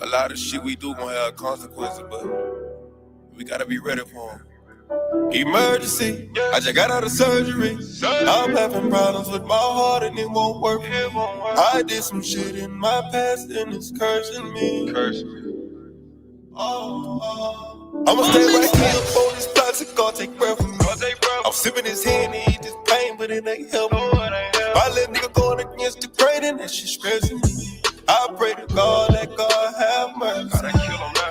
A lot of shit we do gonna have consequences, but we gotta be ready for them. Emergency, I just got out of surgery. I'm having problems with my heart and it won't work. I did some shit in my past and it's cursing me. I'ma stay right here on this plastic, gonna take breath from me. I'm sipping this hand and eat this pain, but it ain't helping me. My little nigga going against the grain and that shit stressing me. I pray to God, let God have mercy.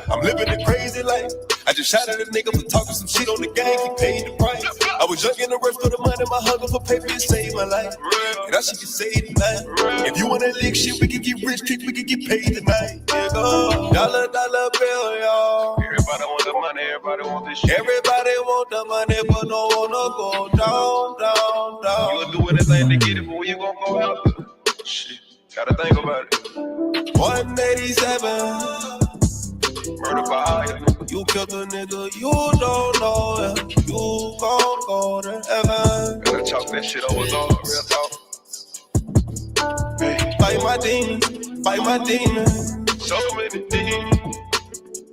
I'm living a crazy life. I just shot at a nigga for talking some shit on the gang, he paid the price. I was young in the rush for the money, my hunger for paper, it saved my life. And that shit can save tonight. If you wanna lick shit, we can get rich, we can get paid tonight. Yeah, go. Dollar bill, y'all. Everybody want the money, everybody want this shit. Everybody want the money, but no wanna go down. You'll do anything to get it, but when you gon' go out there? Shit, gotta think about it. 187. Murder for hire. You killed a nigga, you don't know him. You gon' go to heaven. Gotta chalk that shit over, dog. Real talk. Hey. Fight my demons. So many demons.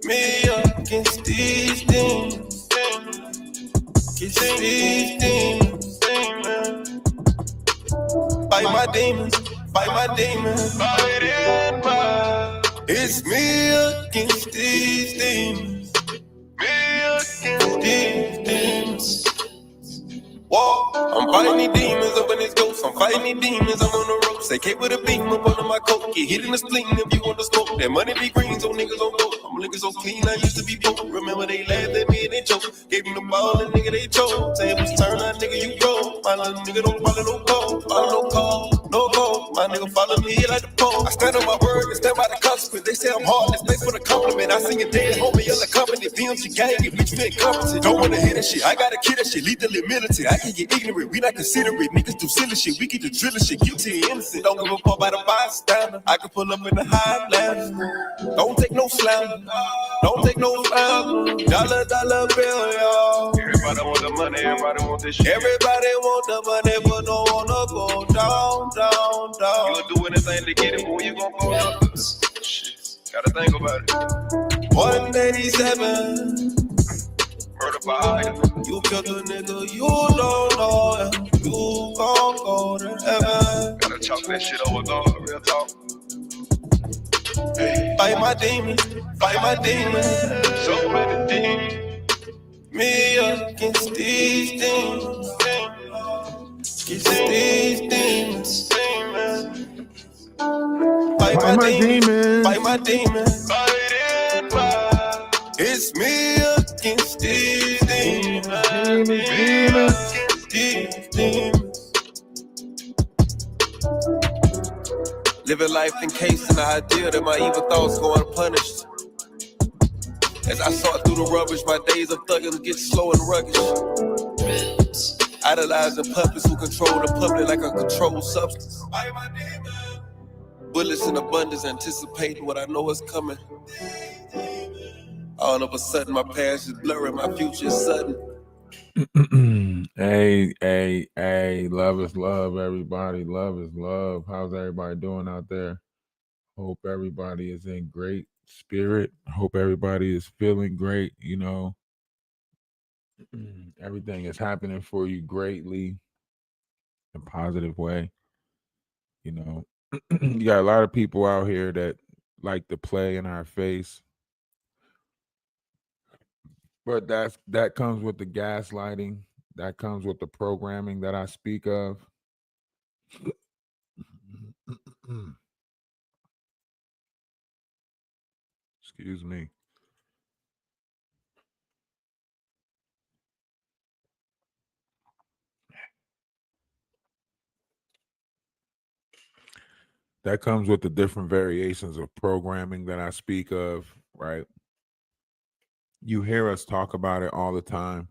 Me against these demons. Against these demons. Fight my demons. Fighting my. It's me against these demons. Whoa, I'm fighting these demons up in this ghost. I'm fighting these demons, I'm on the ropes. They came with a beam up under my coat. Get hit in the spleen if you want to smoke. That money be green, so niggas don't go. I'm looking so clean, I used to be broke. Remember they laughed at me and they choked. Gave them the ball and nigga they choked. Say it was turn on, nigga you go. My little nigga don't follow no call. No call. My nigga follow me like the pole. I stand on my word and stand by the consequence. They say I'm heartless, thanks for the compliment. I see you dead, homie, you're the company. DMG gang, it bitch fit competent. Don't wanna hear that shit, I gotta kill that shit. Lethally militant, I can get ignorant, we not considerate. Niggas do silly shit, we get the drilling shit. Guilty and innocent, don't give a fuck about a bystander. I can pull up in the Highlands. Don't take no slander. Dollar bill, y'all. Everybody want the money, everybody want this shit. Everybody want the money, but don't wanna go down. You'll do anything to get it, but when you gon' go out? Shit, gotta think about it. 187. Murder for hire. You killed a nigga, you don't know him. You gon' go to heaven. Gotta chalk that shit over, dog. Real talk. Hey. Fight my demons. So many demons. Me against these demons. Fight my demons. It's me against these demons. Living life encased in the idea that my evil thoughts go unpunished. As I sort through the rubbish, my days of thugging get slow and ruggish. Idolizing puppets who control the public like a controlled substance. Bullets in abundance, anticipating what I know is coming. All of a sudden, my past is blurry, my future is sudden. Hey, love is love, everybody. Love is love. How's everybody doing out there? Hope everybody is in great spirit. Hope everybody is feeling great. You know, everything is happening for you greatly in a positive way. You know, you got a lot of people out here that like to play in our face. But that comes with the gaslighting. That comes with the programming that I speak of. Excuse me. That comes with the different variations of programming that I speak of, right? You hear us talk about it all the time.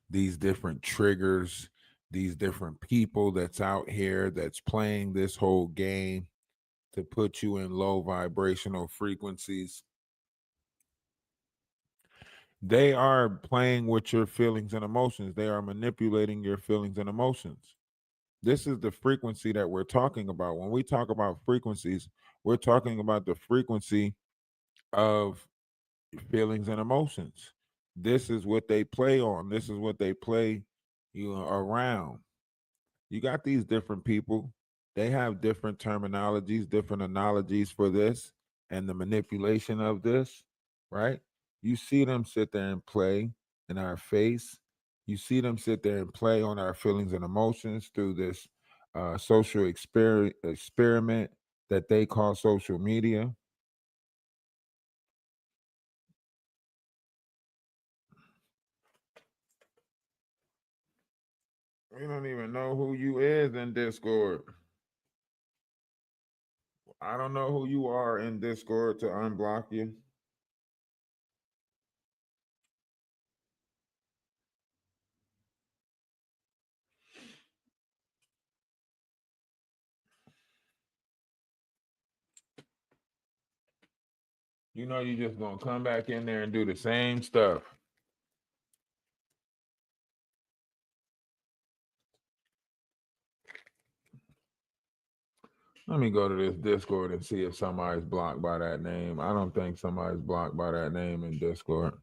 These different triggers, these different people that's out here that's playing this whole game to put you in low vibrational frequencies. They are playing with your feelings and emotions. They are manipulating your feelings and emotions. This is the frequency that we're talking about. When we talk about frequencies, we're talking about the frequency of feelings and emotions. This is what they play on. This is what they play around. You got these different people. They have different terminologies, different analogies for this and the manipulation of this, right? You see them sit there and play in our face. You see them sit there and play on our feelings and emotions through this social experiment that they call social media. We don't even know who you is in Discord. I don't know who you are in Discord to unblock you. You know you just gonna come back in there and do the same stuff. Let me go to this Discord and see if somebody's blocked by that name. I don't think somebody's blocked by that name in Discord.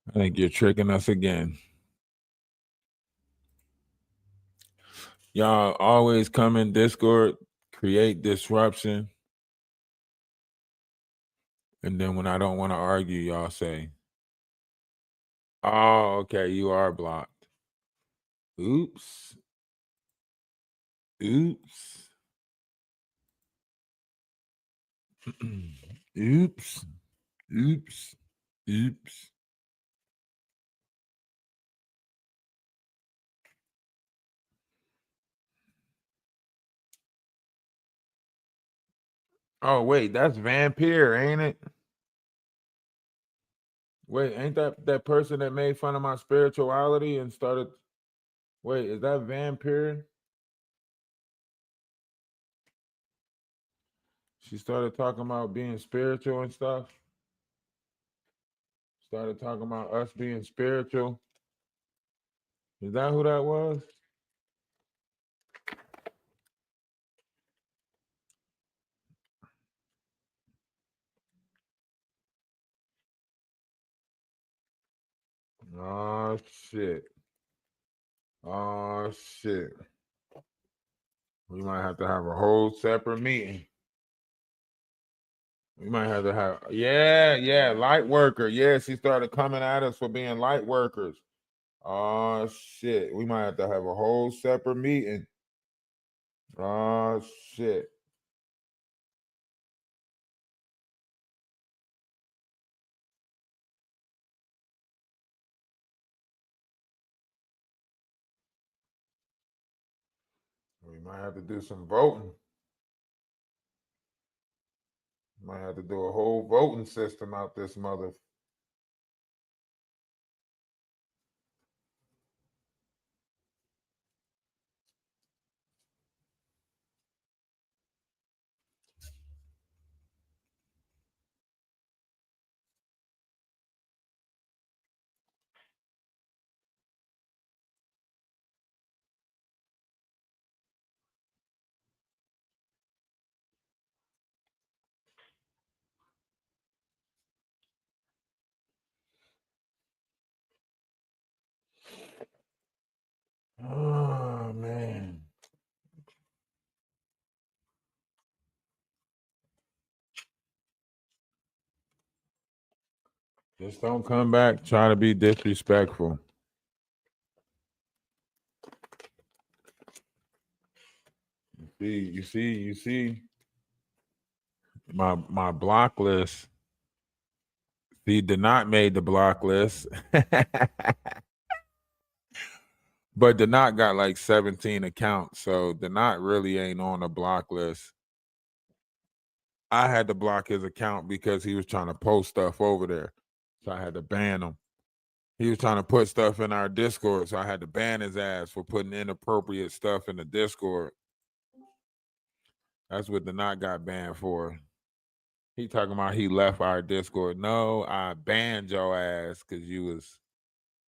I think you're tricking us again. Y'all always come in Discord, create disruption. And then when I don't want to argue, y'all say, oh, okay, you are blocked. Oops. Oops. Oops. Oops. Oops. Oh, wait, that's Vampire, ain't it? Wait, ain't that person that made fun of my spirituality and started? Wait, is that Vampire? She started talking about being spiritual and stuff. Started talking about us being spiritual. Is that who that was? Oh shit. Oh shit. We might have to have a whole separate meeting. We might have to have, yeah, light worker. Yeah, she started coming at us for being light workers. Oh shit. We might have to have a whole separate meeting. Oh shit. We might have to do some voting. Might have to do a whole voting system out this mother. Oh man. Just don't come back trying to be disrespectful. You see my block list. See, did not made the block list. But Denot got like 17 accounts, so Denot really ain't on the block list. I had to block his account because he was trying to post stuff over there, so I had to ban him. He was trying to put stuff in our Discord, so I had to ban his ass for putting inappropriate stuff in the Discord. That's what Denot got banned for. He talking about he left our Discord. No, I banned your ass because you was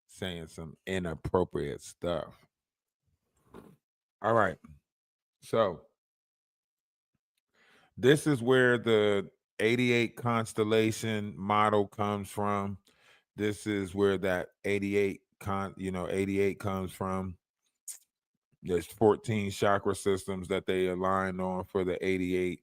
saying some inappropriate stuff. All right. So this is where the 88 constellation model comes from. This is where that 88 comes from. There's 14 chakra systems that they align on for the 88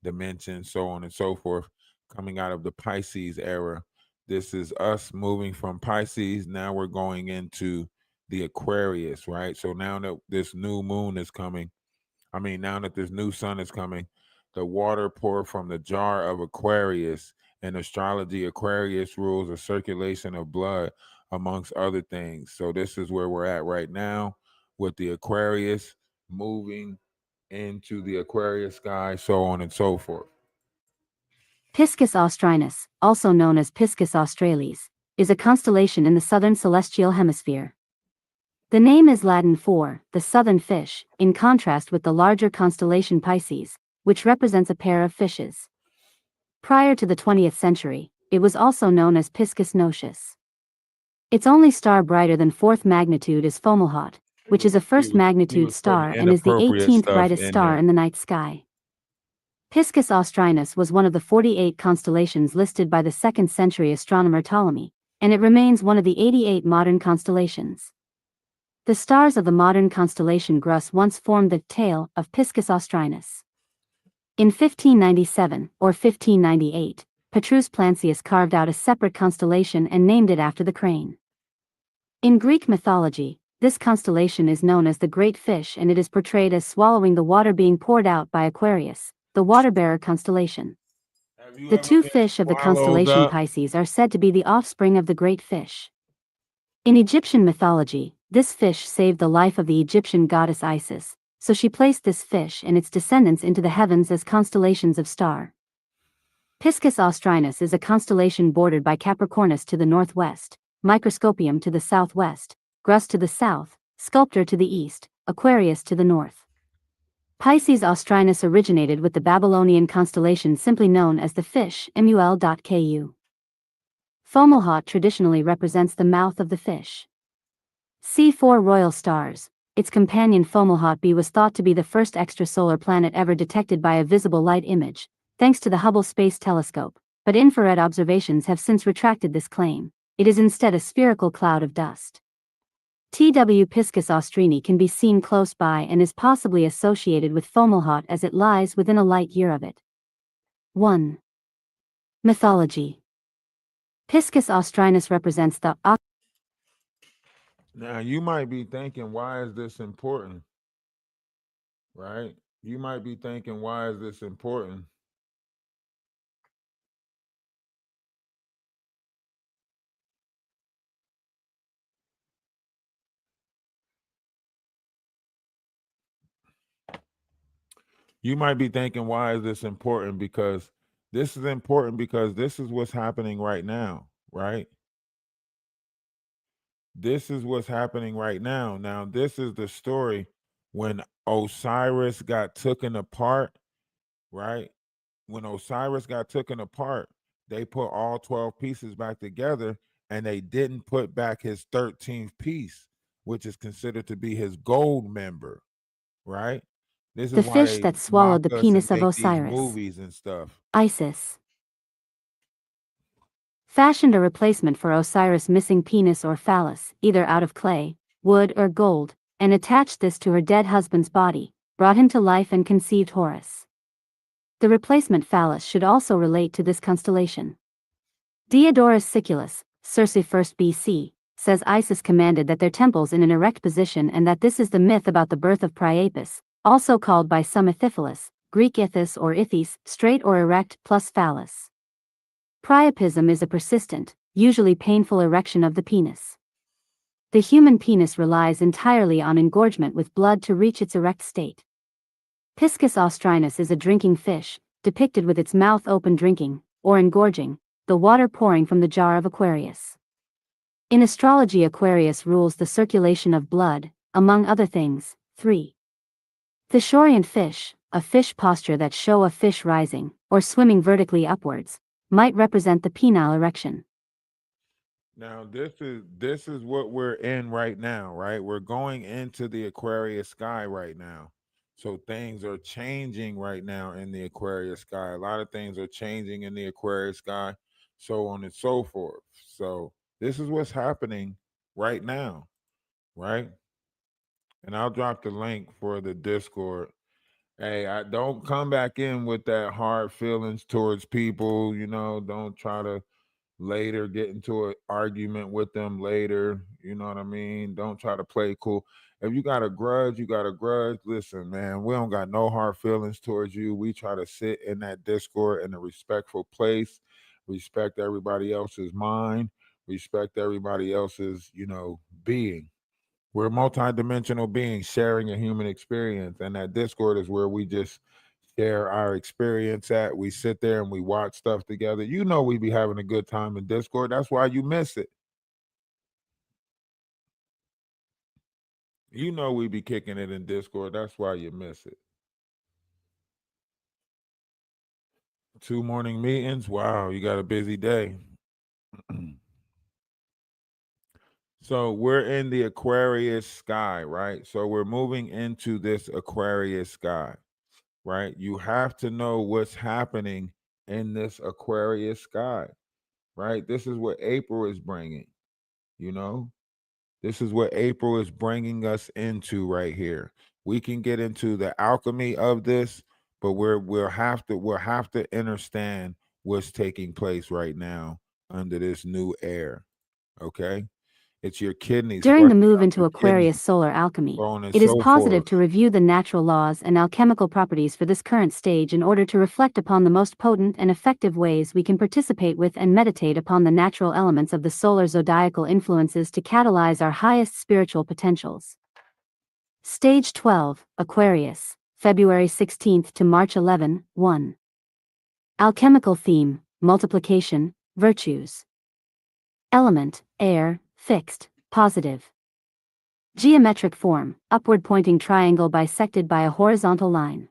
dimensions, so on and so forth, coming out of the Pisces era. This is us moving from Pisces. Now we're going into the Aquarius, right? So now that this new moon is coming, now that this new sun is coming, the water poured from the jar of Aquarius. In astrology, Aquarius rules the circulation of blood, amongst other things. So this is where we're at right now with the Aquarius moving into the Aquarius sky, so on and so forth. Piscis Austrinus, also known as Piscis Australis, is a constellation in the southern celestial hemisphere. The name is Latin for the southern fish, in contrast with the larger constellation Pisces, which represents a pair of fishes. Prior to the 20th century, it was also known as Piscis Notius. Its only star brighter than fourth magnitude is Fomalhaut, which is a first magnitude star and is the 18th brightest star in the night sky. Piscis Austrinus was one of the 48 constellations listed by the 2nd century astronomer Ptolemy, and it remains one of the 88 modern constellations. The stars of the modern constellation Grus once formed the tail of Piscis Austrinus. In 1597 or 1598, Petrus Plancius carved out a separate constellation and named it after the crane. In Greek mythology, this constellation is known as the Great Fish, and it is portrayed as swallowing the water being poured out by Aquarius, the water-bearer constellation. The two fish of the constellation Pisces are said to be the offspring of the Great Fish. In Egyptian mythology, this fish saved the life of the Egyptian goddess Isis, so she placed this fish and its descendants into the heavens as constellations of star. Piscis Austrinus is a constellation bordered by Capricornus to the northwest, Microscopium to the southwest, Grus to the south, Sculptor to the east, Aquarius to the north. Piscis Austrinus originated with the Babylonian constellation simply known as the fish, Mul.ku. Fomalhaut traditionally represents the mouth of the fish. C4 royal stars. Its companion Fomalhaut b was thought to be the first extrasolar planet ever detected by a visible light image, thanks to the Hubble Space Telescope, but infrared observations have since retracted this claim. It is instead a spherical cloud of dust. TW Piscis Austrini can be seen close by and is possibly associated with Fomalhaut as it lies within a light year of it. 1. Mythology. Piscis Austrinus represents the Now, you might be thinking, why is this important? Right? You might be thinking, why is this important? You might be thinking, why is this important? Because this is important because this is what's happening right now, right? This is what's happening right now. Now, this is the story when Osiris got taken apart, right? When Osiris got taken apart, they put all 12 pieces back together and they didn't put back his 13th piece, which is considered to be his gold member, right? This the is why fish they that swallowed mock the us and penis of make these Osiris. movies and stuff. Isis fashioned a replacement for Osiris' missing penis or phallus, either out of clay, wood or gold, and attached this to her dead husband's body, brought him to life and conceived Horus. The replacement phallus should also relate to this constellation. Diodorus Siculus, Circe 1st BC, says Isis commanded that their temples in an erect position and that this is the myth about the birth of Priapus, also called by some Ithiphalus, Greek ithis or ithis, straight or erect plus phallus. Priapism is a persistent, usually painful erection of the penis. The human penis relies entirely on engorgement with blood to reach its erect state. Piscis Austrinus is a drinking fish, depicted with its mouth open drinking, or engorging, the water pouring from the jar of Aquarius. In astrology, Aquarius rules the circulation of blood, among other things. 3. Thesoriant fish, a fish posture that show a fish rising, or swimming vertically upwards, might represent the penile erection. Now, this is what we're in right now, right? We're going into the Aquarius sky right now. So things are changing right now in the Aquarius sky. A lot of things are changing in the Aquarius sky, so on and so forth. So this is what's happening right now, right? And I'll drop the link for the Discord. Hey, I don't come back in with that hard feelings towards people, don't try to later get into an argument with them later. You know what I mean? Don't try to play cool. If you got a grudge, you got a grudge. Listen, man, we don't got no hard feelings towards you. We try to sit in that Discord in a respectful place, respect everybody else's mind, respect everybody else's, being. We're multidimensional beings sharing a human experience, and that Discord is where we just share our experience at. We sit there and we watch stuff together. We be having a good time in Discord. That's why you miss it. We be kicking it in Discord. That's why you miss it. 2 morning meetings. Wow, you got a busy day. So we're in the Aquarius sky, right? So we're moving into this Aquarius sky, right? You have to know what's happening in this Aquarius sky, right? This is what April is bringing, This is what April is bringing us into right here. We can get into the alchemy of this, but we'll have to understand what's taking place right now under this new air. Okay? It's your kidneys. During the move into Aquarius solar alchemy, it is positive to review the natural laws and alchemical properties for this current stage in order to reflect upon the most potent and effective ways we can participate with and meditate upon the natural elements of the solar zodiacal influences to catalyze our highest spiritual potentials. Stage 12, Aquarius, February 16th to March 11, 1. Alchemical theme, multiplication, virtues. Element, air, fixed, positive. Geometric form, upward pointing triangle bisected by a horizontal line.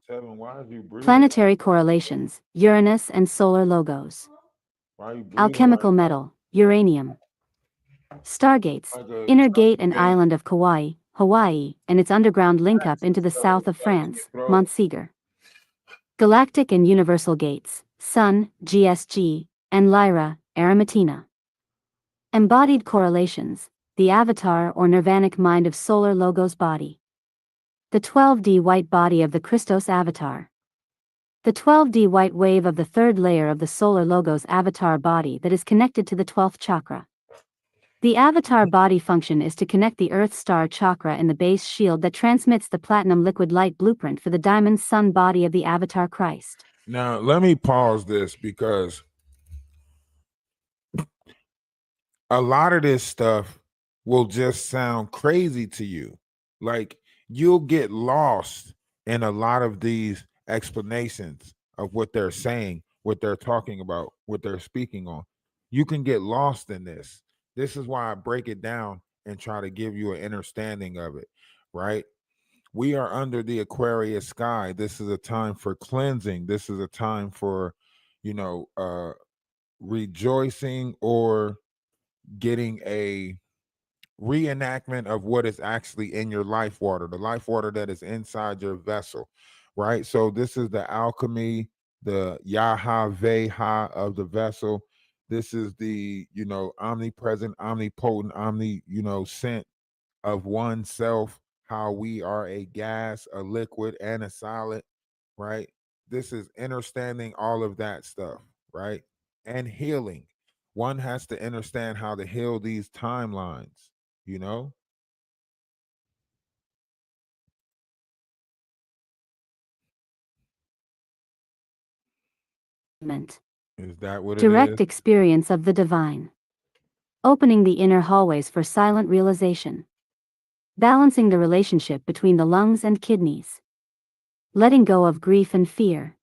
Planetary correlations, Uranus and solar logos. Alchemical metal, uranium. Stargates, inner gate and island of Kauai, Hawaii, and its underground link up into the south of France, Montsegur. Galactic and universal gates, Sun, GSG, and Lyra, Arimatina. Embodied correlations, the avatar or nirvanic mind of solar logos body. The 12D white body of the Christos avatar. The 12D white wave of the third layer of the solar logos avatar body that is connected to the 12th chakra. The avatar body function is to connect the Earth star chakra in the base shield that transmits the platinum liquid light blueprint for the diamond sun body of the avatar Christ. Now, let me pause this because a lot of this stuff will just sound crazy to you. Like you'll get lost in a lot of these explanations of what they're saying, what they're talking about, what they're speaking on. You can get lost in this. This is why I break it down and try to give you an understanding of it, right? We are under the Aquarius sky. This is a time for cleansing. This is a time for, rejoicing or getting a reenactment of what is actually in your life water, the life water that is inside your vessel, right? So this is the alchemy, the Yaha Veha of the vessel. This is the, omnipresent, omnipotent, scent of oneself, how we are a gas, a liquid, and a solid, right? This is understanding all of that stuff, right? And healing. One has to understand how to heal these timelines, you know? Is that what it is? Direct experience of the divine. Opening the inner hallways for silent realization. Balancing the relationship between the lungs and kidneys. Letting go of grief and fear.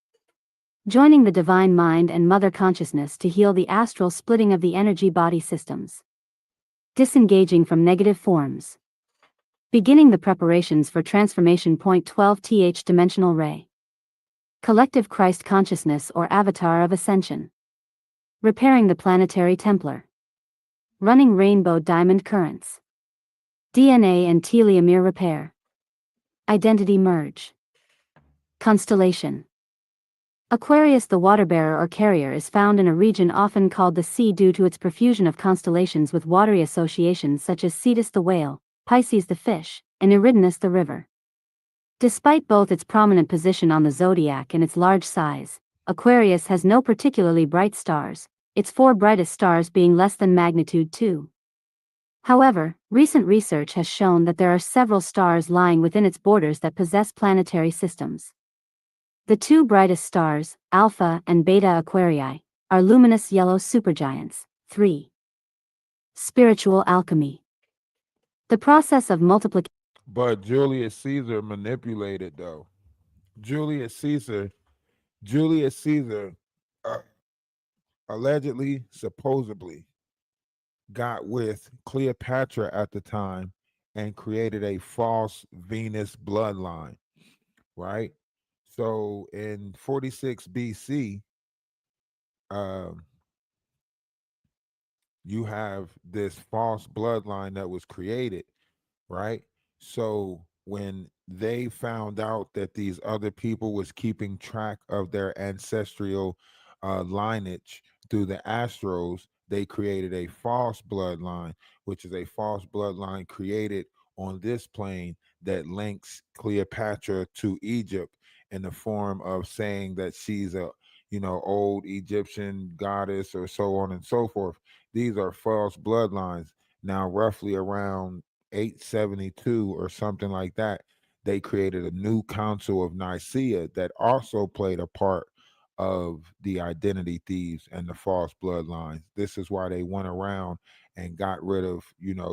Joining the divine mind and mother consciousness to heal the astral splitting of the energy body systems. Disengaging from negative forms. Beginning the preparations for transformation. Point 12th dimensional ray. Collective Christ consciousness or avatar of ascension. Repairing the planetary Templar. Running rainbow diamond currents. DNA and telomere repair. Identity merge. Constellation. Aquarius, the water-bearer or carrier, is found in a region often called the sea due to its profusion of constellations with watery associations such as Cetus the whale, Pisces the fish, and Eridanus the river. Despite both its prominent position on the zodiac and its large size, Aquarius has no particularly bright stars, its 4 brightest stars being less than magnitude 2. However, recent research has shown that there are several stars lying within its borders that possess planetary systems. The 2 brightest stars, Alpha and Beta Aquarii, are luminous yellow supergiants. 3. Spiritual alchemy. The process of multiplication. But Julius Caesar manipulated, though. Julius Caesar uh, allegedly, supposedly, got with Cleopatra at the time and created a false Venus bloodline, right? So in 46 BC, um, you have this false bloodline that was created, right? So when they found out that these other people was keeping track of their ancestral lineage through the Astros, they created a false bloodline, which is a false bloodline created on this plane that links Cleopatra to Egypt in the form of saying that she's a old Egyptian goddess or so on and so forth. These are false bloodlines. Now, roughly around 872 or something like that, they created a new council of Nicaea that also played a part of the identity thieves and the false bloodlines. This is why they went around and got rid of,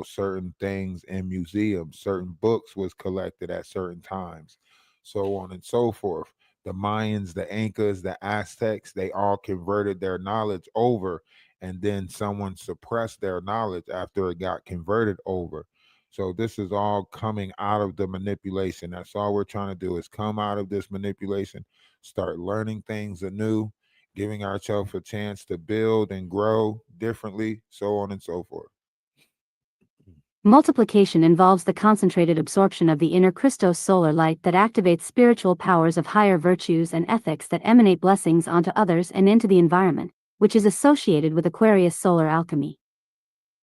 certain things in museums. Certain books was collected at certain times, so on and so forth. The Mayans, the Incas, the Aztecs, they all converted their knowledge over, and then someone suppressed their knowledge after it got converted over. So this is all coming out of the manipulation. That's all we're trying to do, is come out of this manipulation, start learning things anew, giving ourselves a chance to build and grow differently, so on and so forth. Multiplication involves the concentrated absorption of the inner Christos solar light that activates spiritual powers of higher virtues and ethics that emanate blessings onto others and into the environment, which is associated with Aquarius solar alchemy.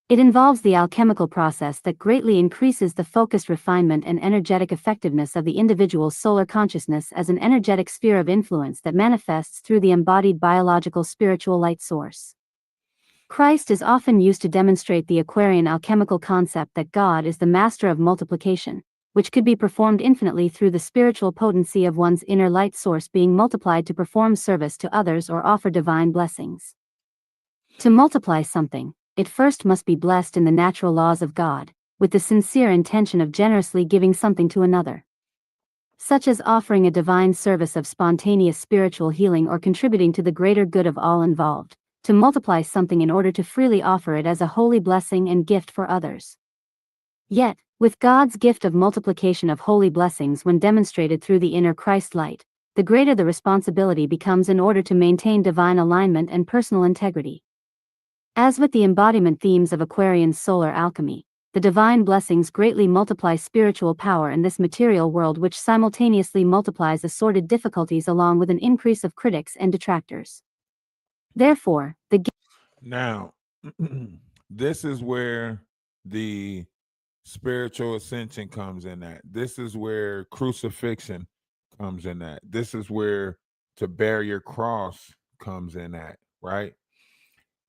It involves the alchemical process that greatly increases the focused refinement and energetic effectiveness of the individual's solar consciousness as an energetic sphere of influence that manifests through the embodied biological spiritual light source. Christ is often used to demonstrate the Aquarian alchemical concept that God is the master of multiplication, which could be performed infinitely through the spiritual potency of one's inner light source being multiplied to perform service to others or offer divine blessings. To multiply something, it first must be blessed in the natural laws of God, with the sincere intention of generously giving something to another, such as offering a divine service of spontaneous spiritual healing or contributing to the greater good of all involved. To multiply something in order to freely offer it as a holy blessing and gift for others. Yet, with God's gift of multiplication of holy blessings when demonstrated through the inner Christ light, the greater the responsibility becomes in order to maintain divine alignment and personal integrity. As with the embodiment themes of Aquarian solar alchemy, the divine blessings greatly multiply spiritual power in this material world, which simultaneously multiplies assorted difficulties along with an increase of critics and detractors. Therefore, Now, this is where the spiritual ascension comes in at. This is where crucifixion comes in at. This is where to bear your cross comes in at, right?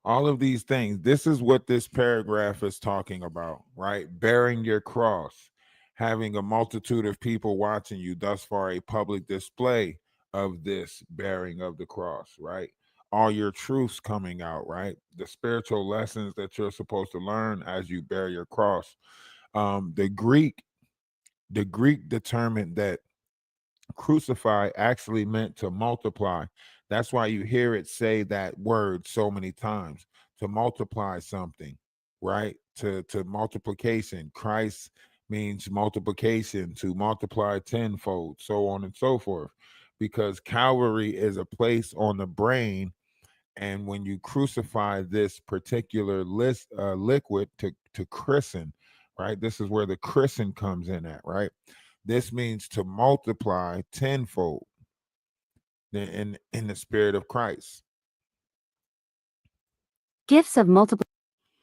All of these things, this is what this paragraph is talking about, right? Bearing your cross, having a multitude of people watching you, thus far a public display of this bearing of the cross, right? All your truths coming out, right? The spiritual lessons that you're supposed to learn as you bear your cross. The Greek determined that crucify actually meant to multiply. That's why you hear it say that word so many times, to multiply something, right? To multiplication. Christ means multiplication, to multiply tenfold, so on and so forth. Because Calvary is a place on the brain, and when you crucify this particular liquid to christen, right? This is where the christen comes in at, right? This means to multiply tenfold. in the spirit of Christ. Gifts of multiple.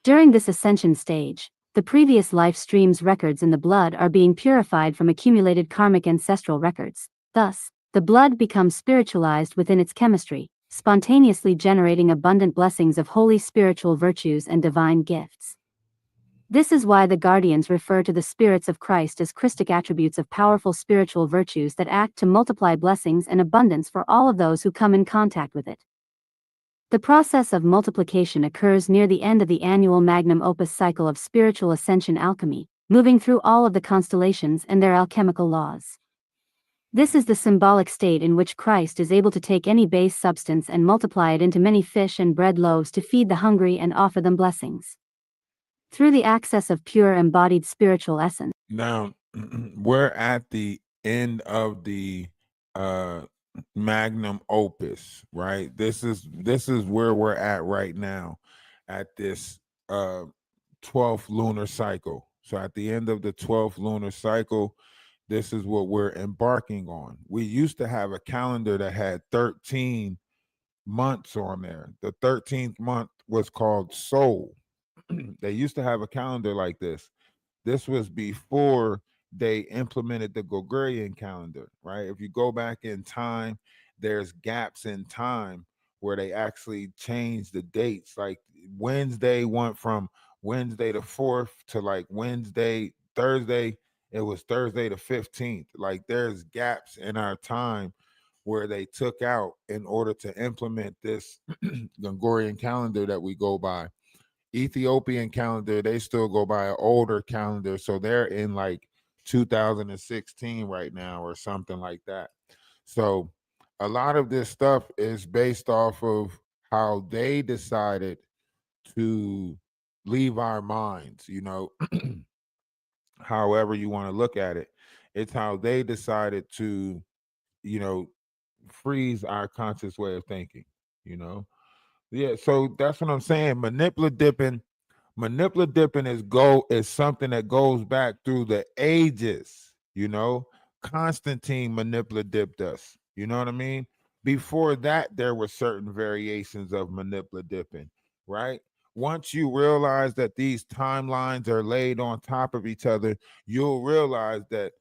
During this ascension stage, the previous life stream's records in the blood are being purified from accumulated karmic ancestral records. Thus, the blood becomes spiritualized within its chemistry, spontaneously generating abundant blessings of holy spiritual virtues and divine gifts. This is why the guardians refer to the spirits of Christ as Christic attributes of powerful spiritual virtues that act to multiply blessings and abundance for all of those who come in contact with it. The process of multiplication occurs near the end of the annual magnum opus cycle of spiritual ascension alchemy, moving through all of the constellations and their alchemical laws. This is the symbolic state in which Christ is able to take any base substance and multiply it into many fish and bread loaves to feed the hungry and offer them blessings. Through the access of pure embodied spiritual essence. Now, we're at the end of the magnum opus, right? This is where we're at right now, at this 12th lunar cycle. So at the end of the 12th lunar cycle, this is what we're embarking on. We used to have a calendar that had 13 months on there. The 13th month was called Soul. They used to have a calendar like this. This was before they implemented the Gregorian calendar, right? If you go back in time, there's gaps in time where they actually changed the dates. Like Wednesday went from Wednesday the 4th to like Thursday, it was Thursday the 15th. Like there's gaps in our time where they took out in order to implement this Gregorian calendar that we go by. Ethiopian calendar, they still go by an older calendar. So they're in like 2016 right now or something like that. So a lot of this stuff is based off of how they decided to leave our minds, however you want to look at it. It's how they decided to, freeze our conscious way of thinking. Yeah, so that's what I'm saying. Manipulative dipping is something that goes back through the ages. Constantine dipped us. You know what I mean? Before that, there were certain variations of dipping, right? Once you realize that these timelines are laid on top of each other, you'll realize that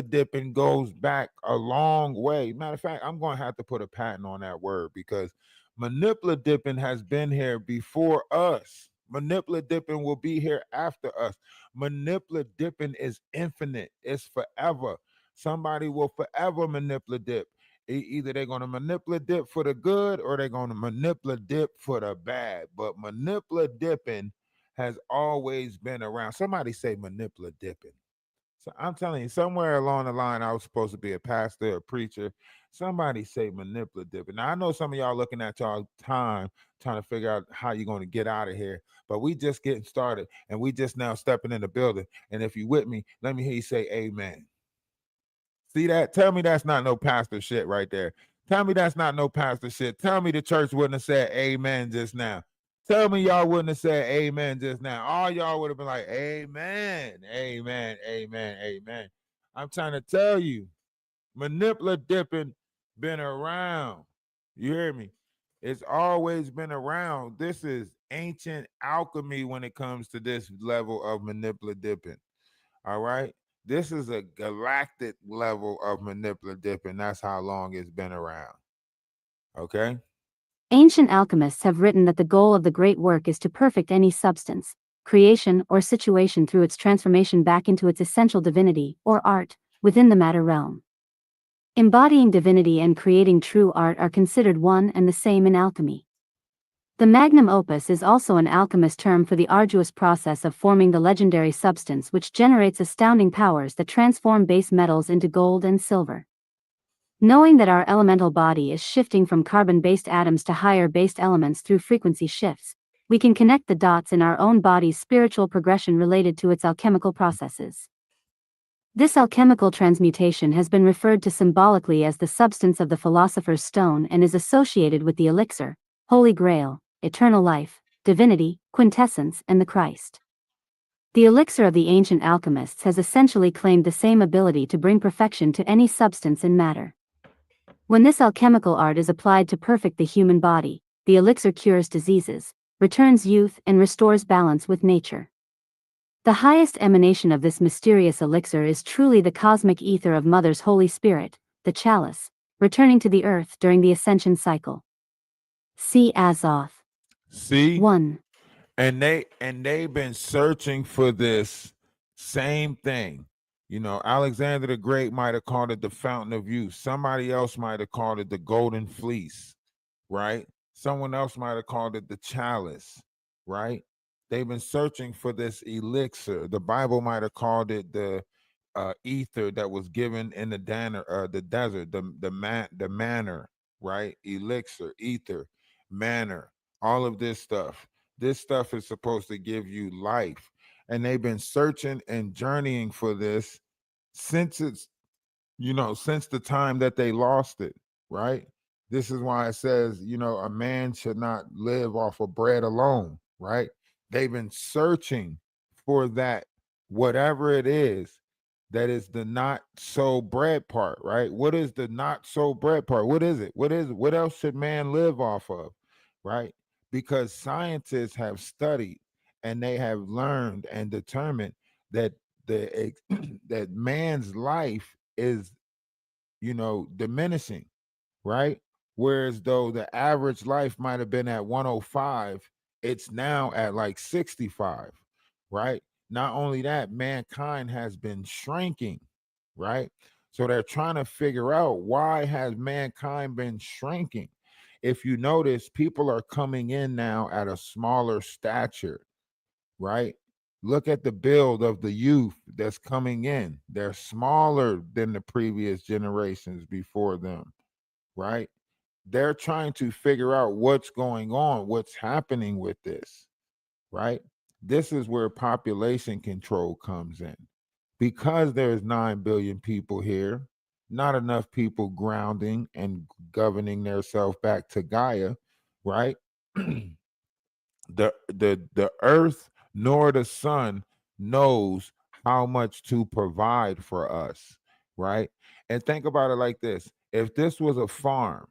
dipping goes back a long way. Matter of fact, I'm going to have to put a patent on that word, because dipping has been here before us. Dipping will be here after us. Dipping is infinite. It's forever. Somebody will forever dip. Either they're going to dip for the good, or they're going to dip for the bad. But dipping has always been around. Somebody say dipping. So I'm telling you, somewhere along the line, I was supposed to be a pastor, a preacher. Somebody say manipulative. Now, I know some of y'all looking at y'all time, trying to figure out how you're going to get out of here. But we just getting started, and we just now stepping in the building. And if you with me, let me hear you say amen. See that? Tell me that's not no pastor shit right there. Tell me that's not no pastor shit. Tell me the church wouldn't have said amen just now. Tell me y'all wouldn't have said amen just now. All y'all would have been like, amen, amen, amen, amen. I'm trying to tell you, dipping been around. You hear me? It's always been around. This is ancient alchemy when it comes to this level of dipping. All right? This is a galactic level of dipping. That's how long it's been around. Okay? Ancient alchemists have written that the goal of the great work is to perfect any substance, creation, or situation through its transformation back into its essential divinity, or art, within the matter realm. Embodying divinity and creating true art are considered one and the same in alchemy. The magnum opus is also an alchemist term for the arduous process of forming the legendary substance which generates astounding powers that transform base metals into gold and silver. Knowing that our elemental body is shifting from carbon-based atoms to higher-based elements through frequency shifts, we can connect the dots in our own body's spiritual progression related to its alchemical processes. This alchemical transmutation has been referred to symbolically as the substance of the philosopher's stone and is associated with the elixir, Holy Grail, eternal life, divinity, quintessence, and the Christ. The elixir of the ancient alchemists has essentially claimed the same ability to bring perfection to any substance in matter. When this alchemical art is applied to perfect the human body, the elixir cures diseases, returns youth, and restores balance with nature. The highest emanation of this mysterious elixir is truly the cosmic ether of Mother's Holy Spirit, the chalice, returning to the earth during the ascension cycle. See Azoth. See? 1. And they've been searching for this same thing. You know, Alexander the Great might have called it the fountain of youth. Somebody else might have called it the golden fleece, right? Someone else might have called it the chalice, right? They've been searching for this elixir. The Bible might have called it the ether that was given in the desert, the manner, right? Elixir, ether, manner, all of this stuff. This stuff is supposed to give you life. And they've been searching and journeying for this since since the time that they lost it, right? This is why it says, a man should not live off of bread alone, right? They've been searching for that, whatever it is, that is the not so bread part, right? What is the not so bread part? What is it? What is it? What else should man live off of, right? Because scientists have studied and they have learned and determined that that man's life is diminishing, right? Whereas though the average life might have been at 105, it's now at like 65, right? Not only that, mankind has been shrinking, right? So they're trying to figure out, why has mankind been shrinking? If you notice, people are coming in now at a smaller stature, right? Look at the build of the youth that's coming in. They're smaller than the previous generations before them, right? They're trying to figure out what's going on, what's happening with this, right? This is where population control comes in. Because there's 9 billion people here, not enough people grounding and governing themselves back to Gaia, right? The earth nor the sun knows how much to provide for us, right? And think about it like this: if this was a farm,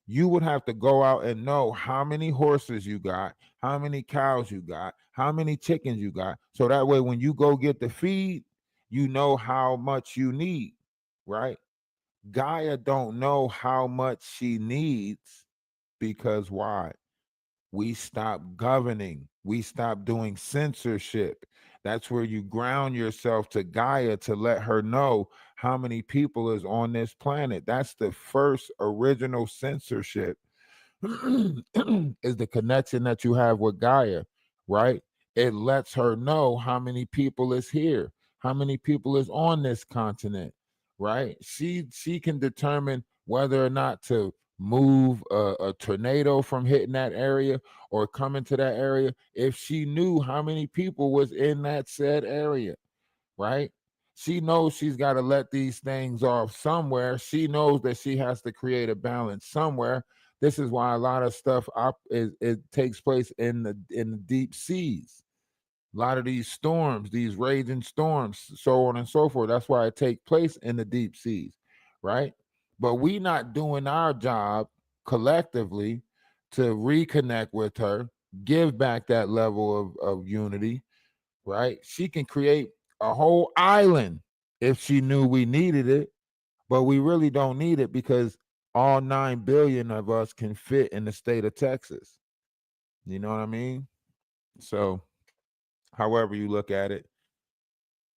you would have to go out and know how many horses you got, how many cows you got, how many chickens you got, so that way when you go get the feed, you know how much you need, right? Gaia don't know how much she needs, because why? We stop governing. We stop doing censorship. That's where you ground yourself to Gaia to let her know how many people is on this planet. That's the first original censorship is the connection that you have with Gaia, right? It lets her know how many people is here, how many people is on this continent, right? She can determine whether or not to move a tornado from hitting that area or come into that area if she knew how many people was in that said area, right? She knows she's got to let these things off somewhere. She knows that she has to create a balance somewhere. This is why a lot of stuff it takes place in the deep seas. A lot of these storms, these raging storms, so on and so forth. That's why it takes place in the deep seas, right? But we not doing our job collectively to reconnect with her, give back that level of unity, right? She can create a whole island if she knew we needed it, but we really don't need it because all 9 billion of us can fit in the state of Texas. You know what I mean? So, however you look at it,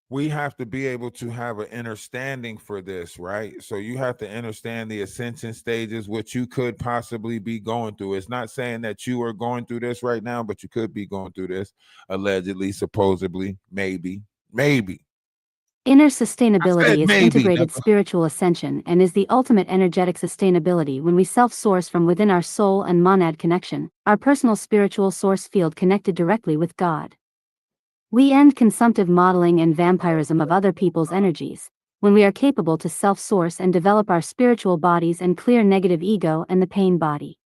we have to be able to have an understanding for this, right? So you have to understand the ascension stages, which you could possibly be going through. It's not saying that you are going through this right now, but you could be going through this, allegedly, supposedly, maybe. Inner I sustainability said is maybe. integrated spiritual ascension and is the ultimate energetic sustainability when we self-source from within our soul and monad connection, our personal spiritual source field connected directly with God. We end consumptive modeling and vampirism of other people's energies, when we are capable to self-source and develop our spiritual bodies and clear negative ego and the pain body.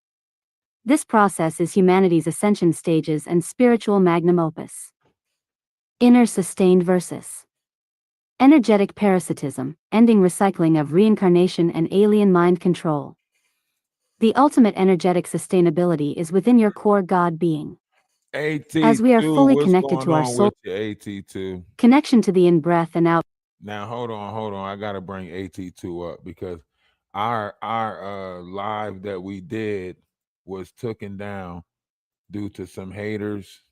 This process is humanity's ascension stages and spiritual magnum opus. Inner sustained versus Energetic parasitism, ending recycling of reincarnation and alien mind control. The ultimate energetic sustainability is within your core God being. As we are AT2, fully what's connected going to our on soul, with you, AT2? connection to the in-breath and out. Now hold on. I gotta bring AT2 up because our live that we did was taken down due to some haters.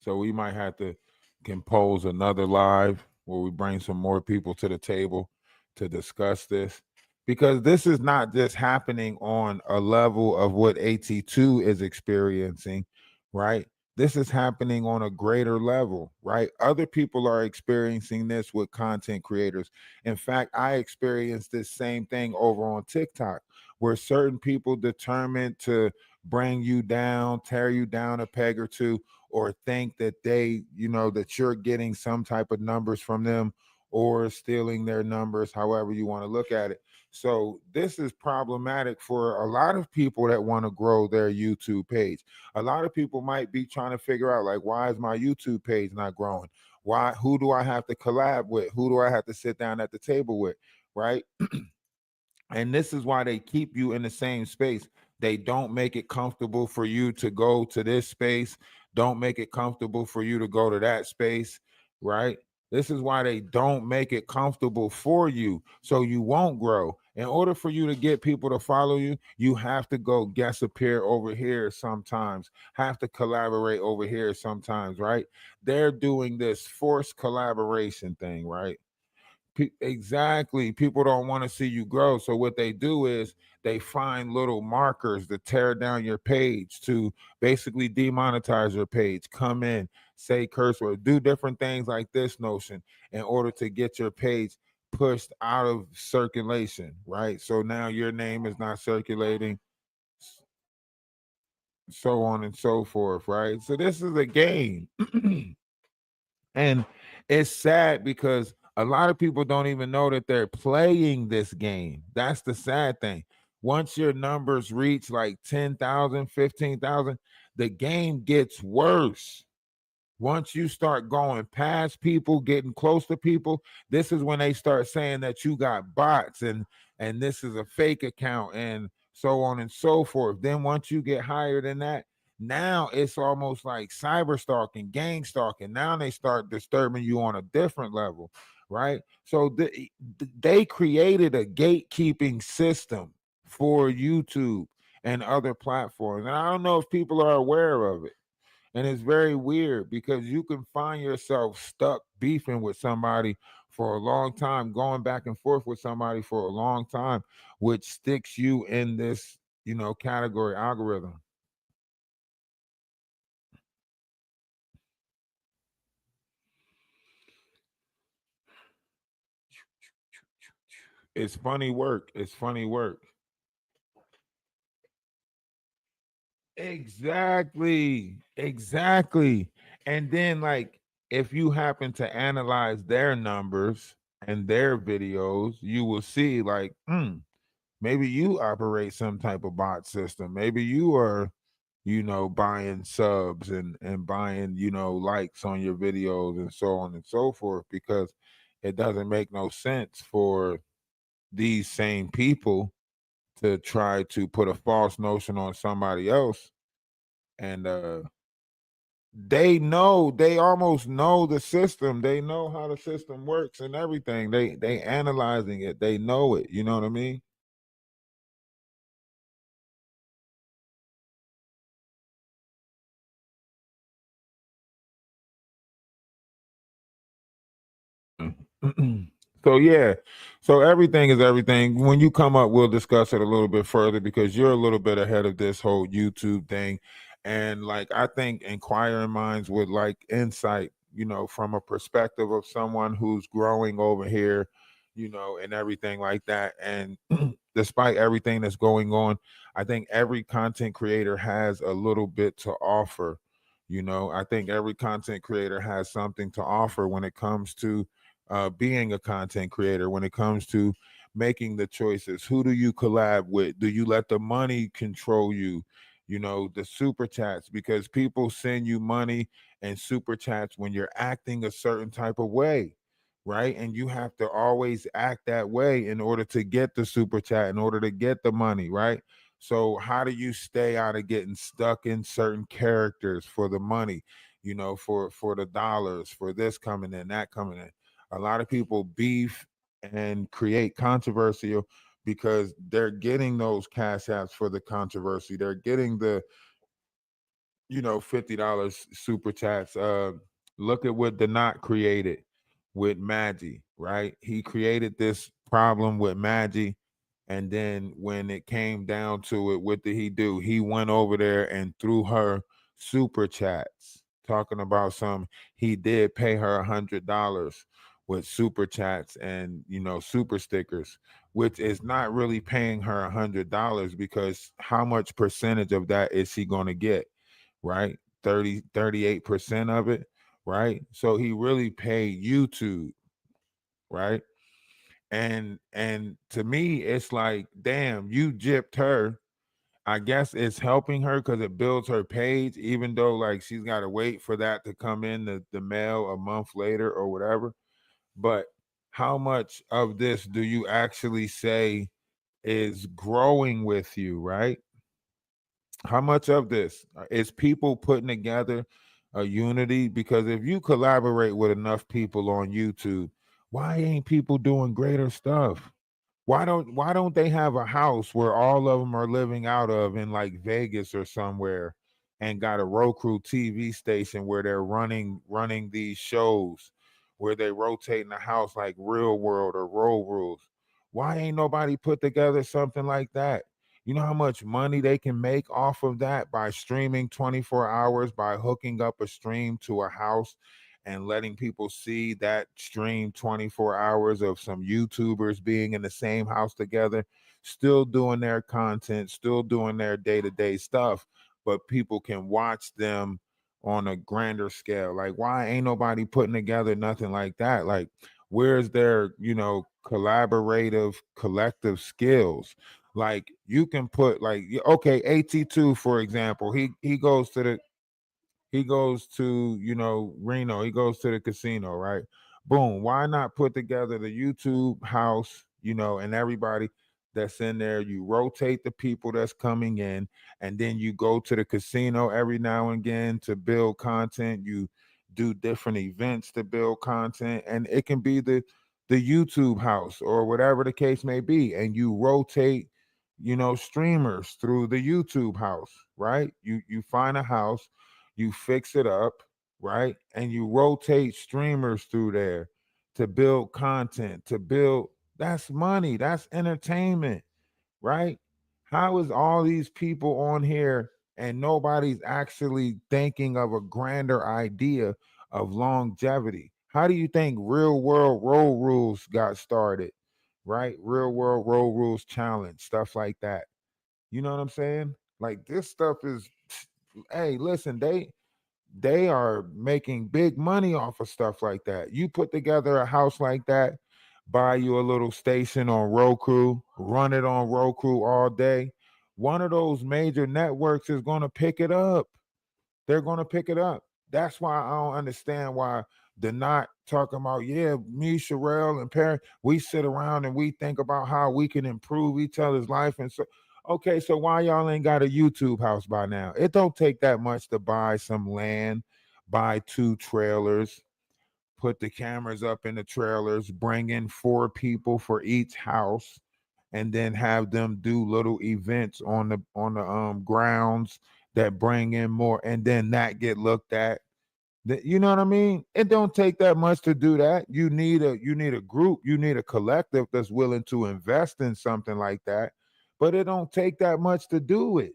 So we might have to compose another live where we bring some more people to the table to discuss this. Because this is not just happening on a level of what AT2 is experiencing, right? This is happening on a greater level, right? Other people are experiencing this with content creators. In fact, I experienced this same thing over on TikTok, where certain people determined to bring you down, tear you down a peg or two, or think that they, that you're getting some type of numbers from them or stealing their numbers, however you want to look at it. So this is problematic for a lot of people that want to grow their YouTube page. A lot of people might be trying to figure out, like, why is my YouTube page not growing? Why? Who do I have to collab with? Who do I have to sit down at the table with? Right? And this is why they keep you in the same space. They don't make it comfortable for you to go to this space. Don't make it comfortable for you to go to that space, right? This is why they don't make it comfortable for you, so you won't grow. In order for you to get people to follow you, you have to go guest appear over here sometimes, have to collaborate over here sometimes, right? They're doing this forced collaboration thing, right? Exactly. People don't want to see you grow. So what they do is they find little markers to tear down your page, to basically demonetize your page, come in, say curse words, do different things like this notion in order to get your page pushed out of circulation, right? So now your name is not circulating, so on and so forth, right? So this is a game. And it's sad because a lot of people don't even know that they're playing this game. That's the sad thing. Once your numbers reach like 10,000, 15,000, the game gets worse. Once you start going past people, getting close to people, this is when they start saying that you got bots and this is a fake account and so on and so forth. Then once you get higher than that, now it's almost like cyber stalking, gang stalking. Now they start disturbing you on a different level, right? So they created a gatekeeping system for YouTube and other platforms. And I don't know if people are aware of it. And it's very weird because you can find yourself stuck beefing with somebody for a long time, going back and forth with somebody for a long time, which sticks you in this, category algorithm. It's funny work. It's funny work. Exactly. Exactly. And then, like, if you happen to analyze their numbers and their videos, you will see, like, maybe you operate some type of bot system. Maybe you are, buying subs and buying, likes on your videos and so on and so forth, because it doesn't make no sense for these same people to try to put a false notion on somebody else. And they almost know the system. They know how the system works and everything. They analyzing it. They know it. You know what I mean? So yeah, so everything is everything. When you come up, we'll discuss it a little bit further because you're a little bit ahead of this whole YouTube thing. And like I think inquiring minds would like insight, from a perspective of someone who's growing over here, and everything like that. And despite everything that's going on, I think every content creator has a little bit to offer. I think every content creator has something to offer when it comes to being a content creator, when it comes to making the choices. Who do you collab with? Do you let the money control you? The super chats, because people send you money and super chats when you're acting a certain type of way, right? And you have to always act that way in order to get the super chat, in order to get the money, right? So how do you stay out of getting stuck in certain characters for the money, for the dollars, for this coming in, that coming in? A lot of people beef and create controversy because they're getting those cash apps for the controversy. They're getting the $50 super chats. Look at what Denot created with Maggie, right? He created this problem with Maggie, and then when it came down to it, what did he do? He went over there and threw her super chats, talking about he did pay her $100 with super chats and super stickers, which is not really paying her $100, because how much percentage of that is she going to get? Right? 38% of it, right? So he really paid YouTube, right? And to me, it's like, damn, you gypped her. I guess it's helping her because it builds her page, even though like she's got to wait for that to come in the mail a month later or whatever. But how much of this do you actually say is growing with you, right? How much of this is people putting together a unity? Because if you collaborate with enough people on YouTube, why ain't people doing greater stuff? Why don't they have a house where all of them are living out of in like Vegas or somewhere, and got a Roku TV station where they're running these shows where they rotate in the house like Real World or Road Rules? Why ain't nobody put together something like that? You know how much money they can make off of that by streaming 24 hours, by hooking up a stream to a house and letting people see that stream 24 hours of some YouTubers being in the same house together, still doing their content, still doing their day-to-day stuff, but people can watch them on a grander scale. Like, why ain't nobody putting together nothing like that? Like, where's their, collaborative, collective skills? Like, you can put like, okay, AT2, for example, he goes to Reno, he goes to the casino, right? Boom, why not put together the YouTube house, and everybody that's in there? You rotate the people that's coming in, and then you go to the casino every now and again to build content. You do different events to build content, and it can be the YouTube house or whatever the case may be, and you rotate streamers through the YouTube house, right? You find a house, you fix it up, right? And you rotate streamers through there to build content, that's money, that's entertainment, right? How is all these people on here and nobody's actually thinking of a grander idea of longevity? How do you think real world road rules got started? Right? Real world road rules challenge, stuff like that. You know what I'm saying? Like, this stuff is, hey, listen, they are making big money off of stuff like that. You put together a house like that, buy you a little station on Roku, run it on Roku all day. One of those major networks is going to pick it up. They're going to pick it up. That's why I don't understand why they're not talking about, yeah, me, Sherelle, and Perry, we sit around and we think about how we can improve each other's life. And so, okay, so why y'all ain't got a YouTube house by now? It don't take that much to buy some land, buy 2 trailers, put the cameras up in the trailers, bring in 4 people for each house, and then have them do little events on the grounds that bring in more, and then that get looked at. You know what I mean? It don't take that much to do that. You need a group, you need a collective that's willing to invest in something like that, but it don't take that much to do it.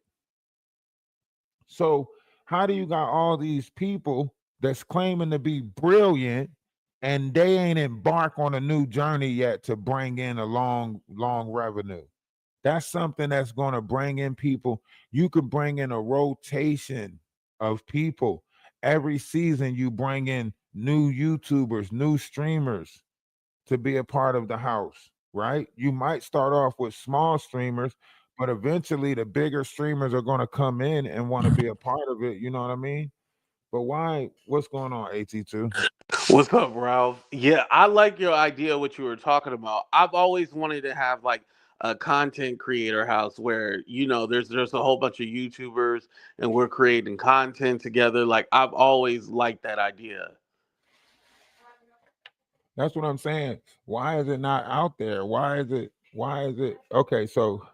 So how do you got all these people that's claiming to be brilliant, and they ain't embark on a new journey yet to bring in a long revenue? That's something that's going to bring in people. You could bring in a rotation of people. Every season, you bring in new YouTubers, new streamers to be a part of the house, right? You might start off with small streamers, but eventually the bigger streamers are going to come in and want to be a part of it. You know what I mean? But why? What's going on, AT2? What's up, Ralph? Yeah, I like your idea, what you were talking about. I've always wanted to have like a content creator house where, there's a whole bunch of YouTubers and we're creating content together. Like I've always liked that idea. That's what I'm saying. Why is it not out there? Why is it okay? So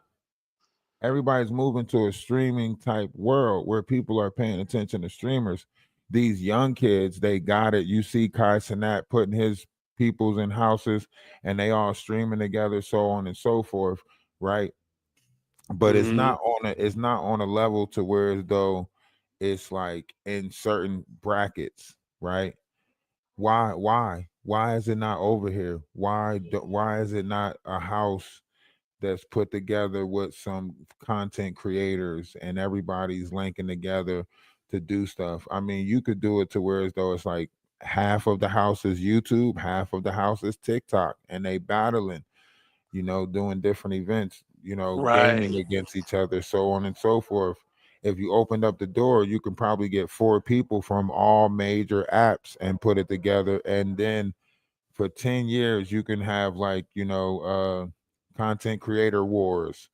everybody's moving to a streaming type world where people are paying attention to streamers. These young kids, they got it. You see Kai Cenat putting his peoples in houses and they all streaming together, so on and so forth, right? But Hmm. it's not on a level to where as though it's like in certain brackets, right? Why is it not over here? Why is it not a house that's put together with some content creators and everybody's linking together to do stuff? I mean, you could do it to where as though it's like half of the house is YouTube, half of the house is TikTok, and they battling, doing different events, gaming Right. against each other, so on and so forth. If you opened up the door, you can probably get 4 people from all major apps and put it together. And then for 10 years, you can have like, content creator wars.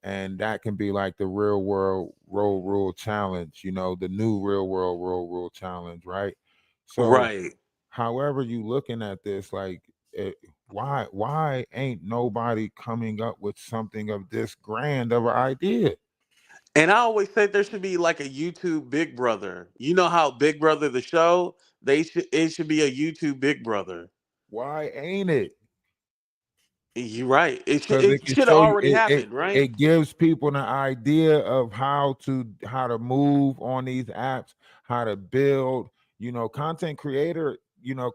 And that can be like the real world road rule challenge, the new real world road rule challenge, right? So Right. however you looking at this, like, it, why ain't nobody coming up with something of this grand of an idea? And I always say there should be like a YouTube Big Brother. You know how Big Brother the show? It should be a YouTube Big Brother. Why ain't it? You're right. It should Because it it can should have show you already happened, right? it gives people an idea of how to move on these apps, how to build. Content creator,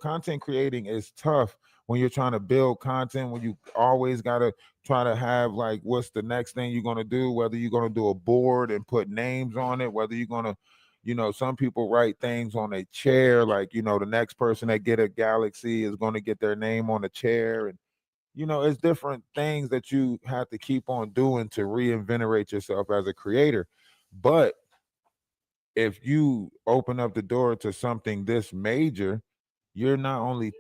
content creating is tough when you're trying to build content, when you always gotta try to have like what's the next thing you're gonna do, whether you're gonna do a board and put names on it, whether you're gonna some people write things on a chair, like the next person that get a galaxy is going to get their name on a chair. And it's different things that you have to keep on doing to reinvigorate yourself as a creator. But if you open up the door to something this major, you're not only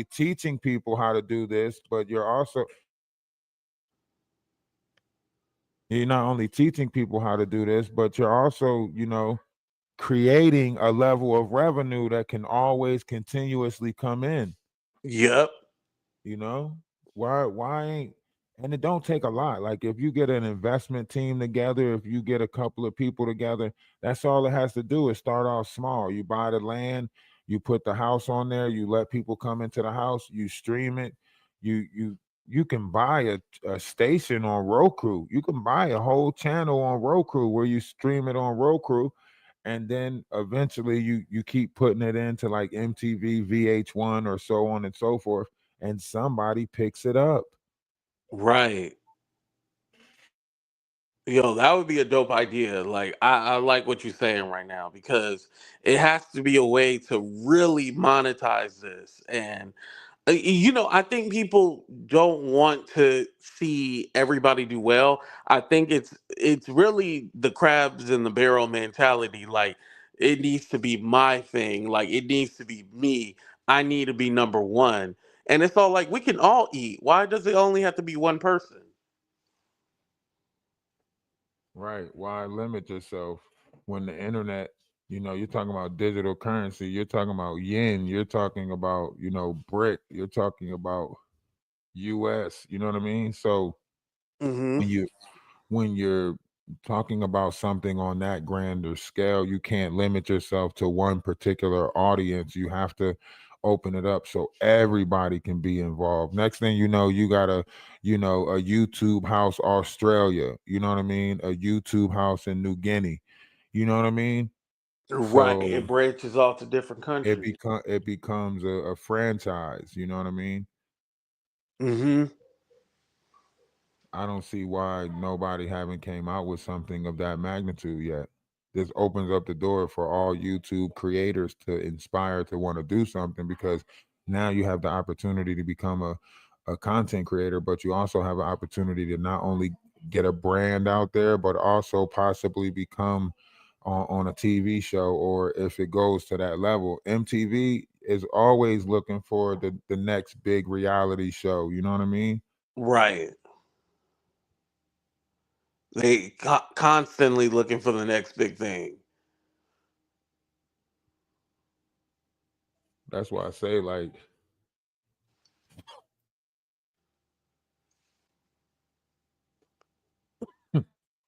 teaching people how to do this, but you're not only teaching people how to do this, but you're also, creating a level of revenue that can always continuously come in. Yep. You know, why ain't and it don't take a lot. Like if you get an investment team together, if you get a couple of people together, that's all it has to do is start off small. You buy the land, you put the house on there, you let people come into the house, you stream it, you can buy a station on Roku. You can buy a whole channel on Roku where you stream it on Roku, and then eventually you keep putting it into like MTV, VH1, or so on and so forth, and somebody picks it up. Right. Yo, that would be a dope idea. Like I like what you're saying right now because it has to be a way to really monetize this. And I think people don't want to see everybody do well. I think it's really the crabs in the barrel mentality. Like it needs to be my thing. Like it needs to be me. I need to be number one. And it's all like we can all eat. Why does it only have to be one person? Right. Why limit yourself when the internet, you're talking about digital currency, you're talking about yen, you're talking about, brick, you're talking about US, you know what I mean? So Hmm. when you're talking about something on that grander scale, you can't limit yourself to one particular audience. You have to open it up so everybody can be involved. Next thing you know, you got a YouTube house Australia, you know what I mean? A YouTube house in New Guinea. You know what I mean? Right. So It branches off to different countries. it becomes a franchise, you know what I mean? Hmm. I don't see why nobody haven't came out with something of that magnitude yet. This opens up the door for all YouTube creators to inspire to want to do something, because now you have the opportunity to become a content creator, but you also have an opportunity to not only get a brand out there, but also possibly become on a TV show, or if it goes to that level, MTV, is always looking for the next big reality show. You know what I mean? Right. They constantly looking for the next big thing. That's why I say, like,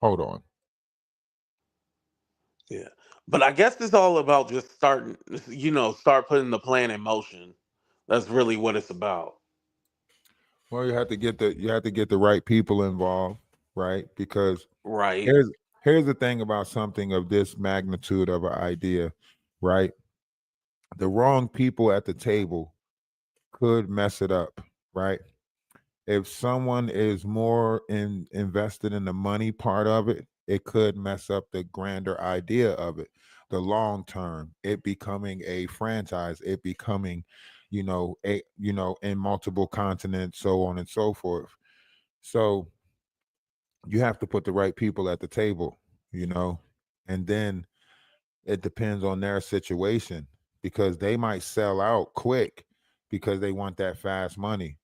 hold on. Yeah. But I guess it's all about just starting, start putting the plan in motion. That's really what it's about. Well, you have to get the right people involved, right? Because Right. here's here's the thing about something of this magnitude of an idea, right? The wrong people at the table could mess it up, right? If someone is more invested in the money part of it, it could mess up the grander idea of it, the long term, it becoming a franchise, it becoming, in multiple continents, so on and so forth. So you have to put the right people at the table, you know, and then it depends on their situation because they might sell out quick because they want that fast money,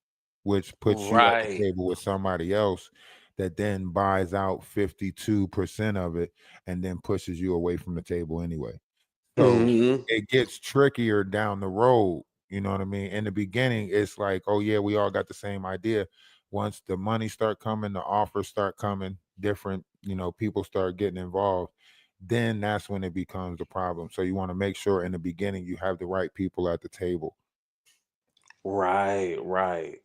which puts you at the Right. table with somebody else that then buys out 52% of it and then pushes you away from the table anyway. So Hmm. it gets trickier down the road. You know what I mean? In the beginning, it's like, oh yeah, we all got the same idea. Once the money start coming, the offers start coming, different, people start getting involved, then that's when it becomes a problem. So you want to make sure in the beginning you have the right people at the table. Right. Right.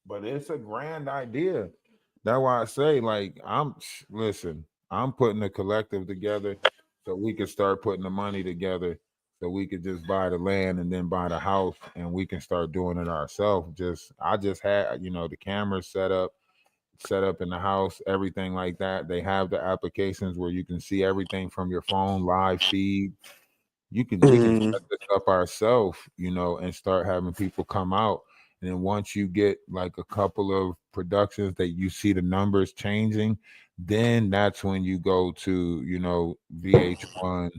But it's a grand idea. That's why I say, like, listen, I'm putting a collective together so we can start putting the money together so we could just buy the land and then buy the house and we can start doing it ourselves. I just had, the cameras set up in the house, everything like that. They have the applications where you can see everything from your phone, live feed. We can Hmm. set this up ourselves, and start having people come out. And then once you get like a couple of productions that you see the numbers changing, then that's when you go to, VH1,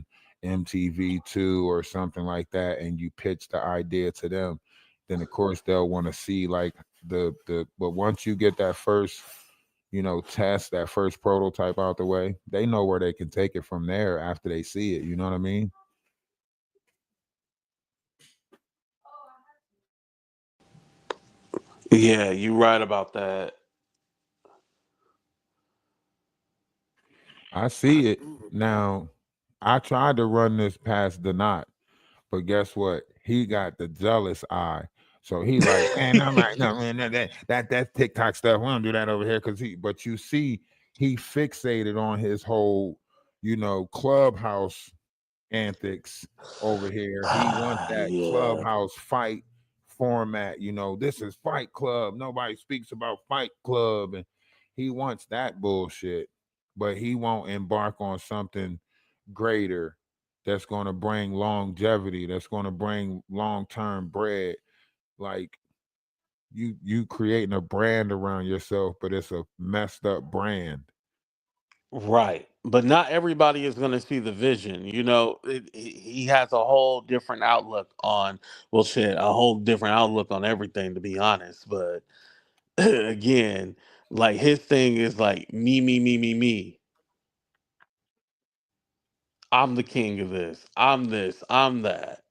MTV2 or something like that, and you pitch the idea to them. Then of course they'll want to see like but once you get that first, test, that first prototype out the way, they know where they can take it from there after they see it. You know what I mean? Yeah, you're right about that. I see it. Now, I tried to run this past the knot, but guess what? He got the jealous eye. So he like, man, I'm like, no, man, that's TikTok stuff. We don't do that over here because but you see, he fixated on his whole, clubhouse antics over here. He wants that Yeah. clubhouse fight format. This is Fight Club. Nobody speaks about Fight Club, and he wants that bullshit. But he won't embark on something greater that's going to bring longevity. That's going to bring long term bread. Like you creating a brand around yourself, but it's a messed up brand. Right. But not everybody is going to see the vision. He has a whole different outlook on, well, shit, a whole different outlook on everything, to be honest. But again, like his thing is like me, me, me, me, me. I'm the king of this. I'm this. I'm that.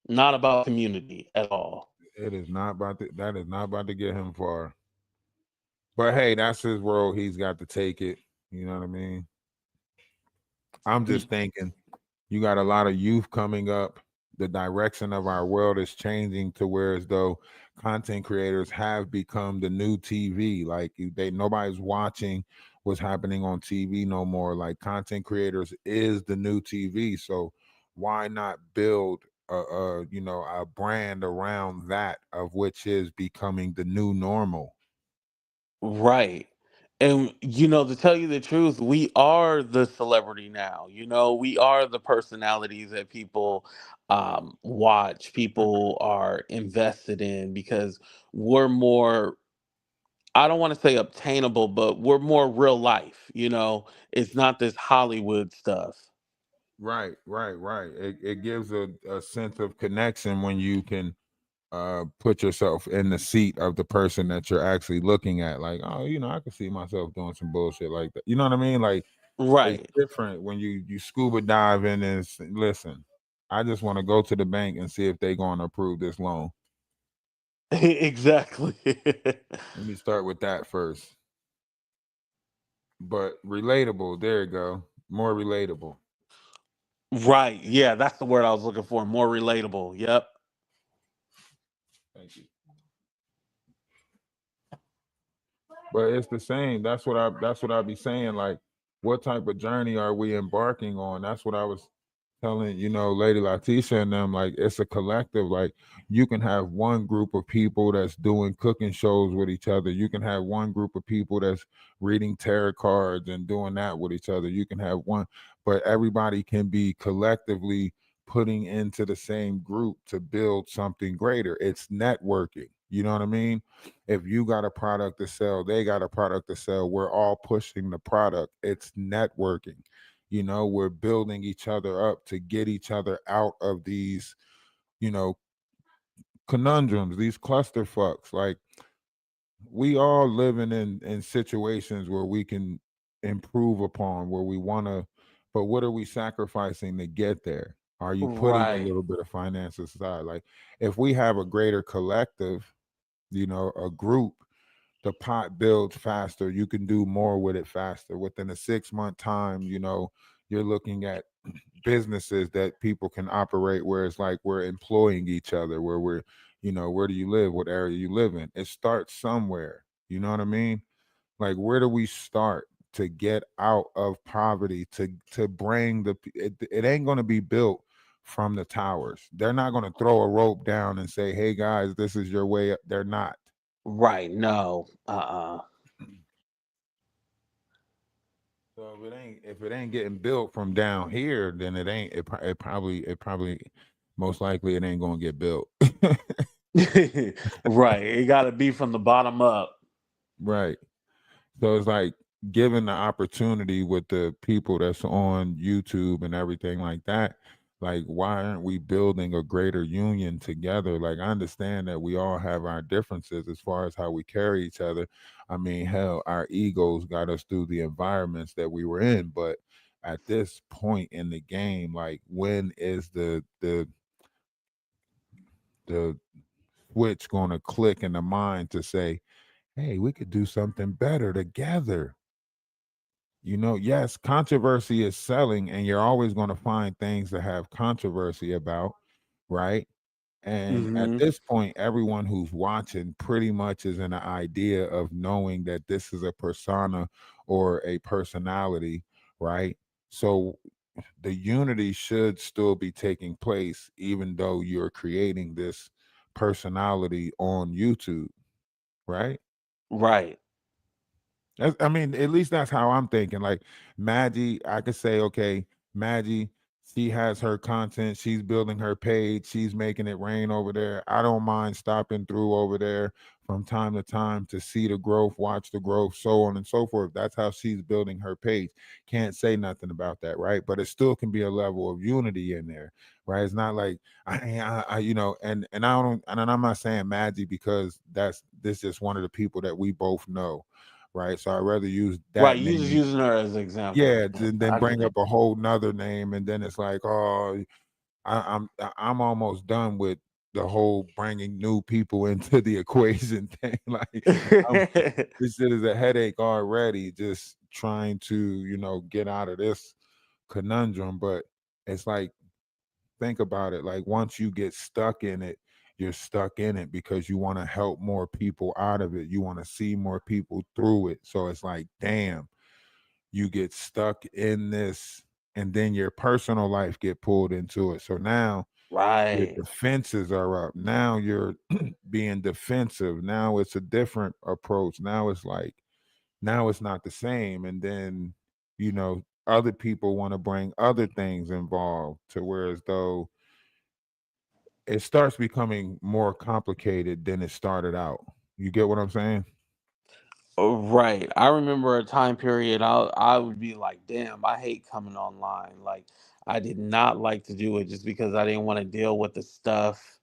Not about community at all. It is not about that is not about to get him far. But hey, that's his world. He's got to take it. You know what I mean? I'm just thinking you got a lot of youth coming up. The direction of our world is changing to where as though content creators have become the new TV. Like nobody's watching what's happening on TV no more. Like content creators is the new TV. So why not build a brand around that of which is becoming the new normal? Right. And to tell you the truth, we are the celebrity now. We are the personalities that people watch, people are invested in because we're more, I don't want to say obtainable, but we're more real life. It's not this Hollywood stuff. Right, right. It gives a sense of connection when you can put yourself in the seat of the person that you're actually looking at. Like, oh, I can see myself doing some bullshit like that. You know what I mean? Like, it's Right. different when you scuba dive in and listen. I just want to go to the bank and see if they're going to approve this loan. Exactly. Let me start with that first. But relatable, there you go. More relatable. Right. Yeah, that's the word I was looking for. More relatable. Yep. Thank you. But it's the same. That's what I be saying. Like, what type of journey are we embarking on? That's what I was telling, Lady Letitia and them, like, it's a collective. Like, you can have one group of people that's doing cooking shows with each other. You can have one group of people that's reading tarot cards and doing that with each other. You can have one, but everybody can be collectively putting into the same group to build something greater. It's networking. You know what I mean? If you got a product to sell, they got a product to sell. We're all pushing the product. It's networking. We're building each other up to get each other out of these, you know, conundrums, these clusterfucks. Like, we all living in situations where we can improve upon, where we want to, but what are we sacrificing to get there? Are you putting a Right. little bit of finances aside? Like, if we have a greater collective, a group, the pot builds faster. You can do more with it faster. Within a 6-month time, you're looking at businesses that people can operate where it's like we're employing each other, where we're, where do you live? What area you live in? It starts somewhere. You know what I mean? Like, where do we start to get out of poverty, to bring it ain't going to be built from the towers. They're not going to throw a rope down and say, hey guys, this is your way up. They're not. Right. No. So if it ain't getting built from down here, then it ain't. It probably most likely it ain't gonna get built. Right. It got to be from the bottom up. Right. So it's like, given the opportunity with the people that's on YouTube and everything like that, like, why aren't we building a greater union together? Like, I understand that we all have our differences as far as how we carry each other. I mean, hell, our egos got us through the environments that we were in, but at this point in the game, like, when is the switch going to click in the mind to say, hey, we could do something better together? Yes, controversy is selling, and you're always going to find things to have controversy about, right? And at Hmm. this point, everyone who's watching pretty much is in the idea of knowing that this is a persona or a personality, right? So the unity should still be taking place, even though you're creating this personality on YouTube, right? Right. I mean, at least that's how I'm thinking. Like, Maggie, I could say, okay, Maggie, she has her content. She's building her page. She's making it rain over there. I don't mind stopping through over there from time to time to see the growth, watch the growth, so on and so forth. That's how she's building her page. Can't say nothing about that, right? But it still can be a level of unity in there, right? It's not like and I don't, and I'm not saying Maggie because this is one of the people that we both know, right? So I'd rather use Right. that You just name. using her as an example. Yeah, then I bring get up it. a whole nother name, and then it's like, oh, I'm almost done with the whole bringing new people into the equation thing. Like, I'm, this shit is a headache already. Just trying to, get out of this conundrum. But it's like, think about it. Like, once you get stuck in it, you're stuck in it because you want to help more people out of it. You want to see more people through it. So it's like, damn, you get stuck in this, and then your personal life get pulled into it. So now your Right. defenses are up. Now you're being defensive. Now it's a different approach. Now it's like, now it's not the same. And then, other people want to bring other things involved to where as though it starts becoming more complicated than it started out. You get what I'm saying? Right. I remember a time period I would be like, damn, I hate coming online. Like I did not like to do it just because I didn't want to deal with the stuff,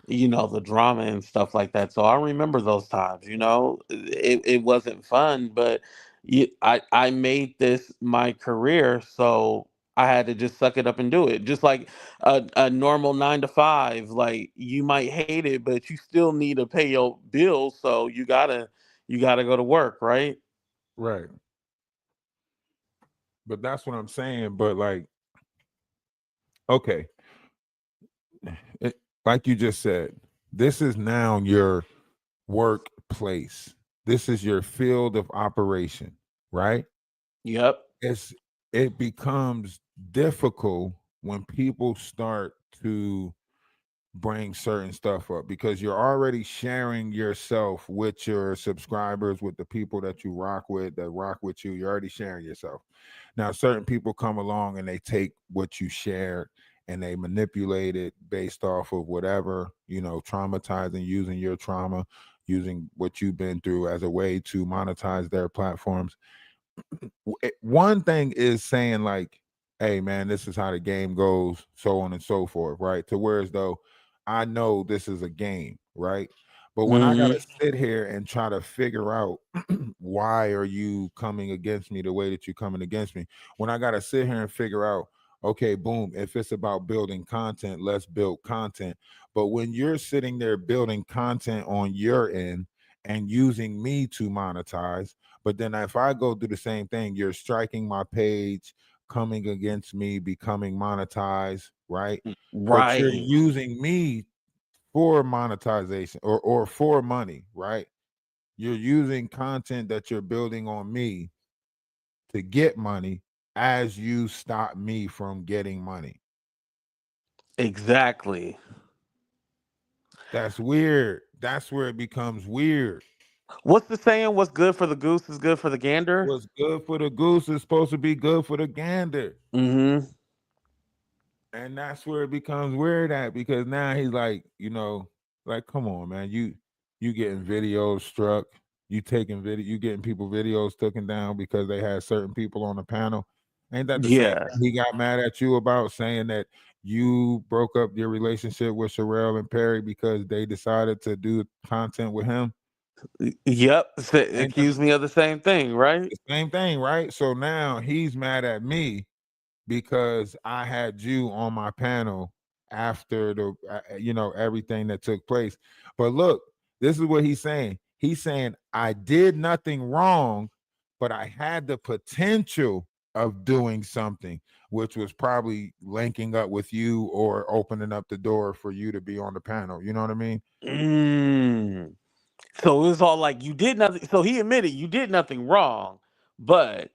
the drama and stuff like that. So I remember those times, it wasn't fun, but I made this my career. So I had to just suck it up and do it. Just like a normal 9 to 5, like you might hate it, but you still need to pay your bills. So you gotta go to work, right? Right. But that's what I'm saying. But like, okay, like you just said, this is now your workplace. This is your field of operation, right? Yep. It's it becomes difficult when people start to bring certain stuff up because you're already sharing yourself with your subscribers, with the people that you rock with, that rock with you. You're already sharing yourself. Now, certain people come along and they take what you shared and they manipulate it based off of whatever, traumatizing, using your trauma, using what you've been through as a way to monetize their platforms. One thing is saying like, hey man, this is how the game goes, so on and so forth, right? To where as though I know this is a game, right? But when I Hmm. gotta sit here and try to figure out why are you coming against me the way that you're coming against me, when I gotta sit here and figure out, okay, boom, if it's about building content, let's build content. But when you're sitting there building content on your end and using me to monetize, but then if I go do the same thing, you're striking my page, coming against me, becoming monetized, right? But you're Right. using me for monetization or for money, right? You're using content that you're building on me to get money as you stop me from getting money. Exactly. That's weird. That's where it becomes weird. What's the saying? What's good for the goose is good for the gander. What's good for the goose is supposed to be good for the gander. Hmm. And that's where it becomes weird at because now he's like, like, come on, man, you getting videos struck, you getting people videos taken down because they had certain people on the panel. Ain't that the same Yeah. thing he got mad at you about, saying that you broke up your relationship with Sherelle and Perry because they decided to do content with him? Yep. Ain't that Accuse me of the same thing, right? the same thing, right? So now he's mad at me because I had you on my panel after the everything that took place. But look, this is what he's saying. He's saying I did nothing wrong, but I had the potential of doing something, which was probably linking up with you or opening up the door for you to be on the panel. You know what I mean? Mm. So it was all like you did nothing. So he admitted you did nothing wrong, but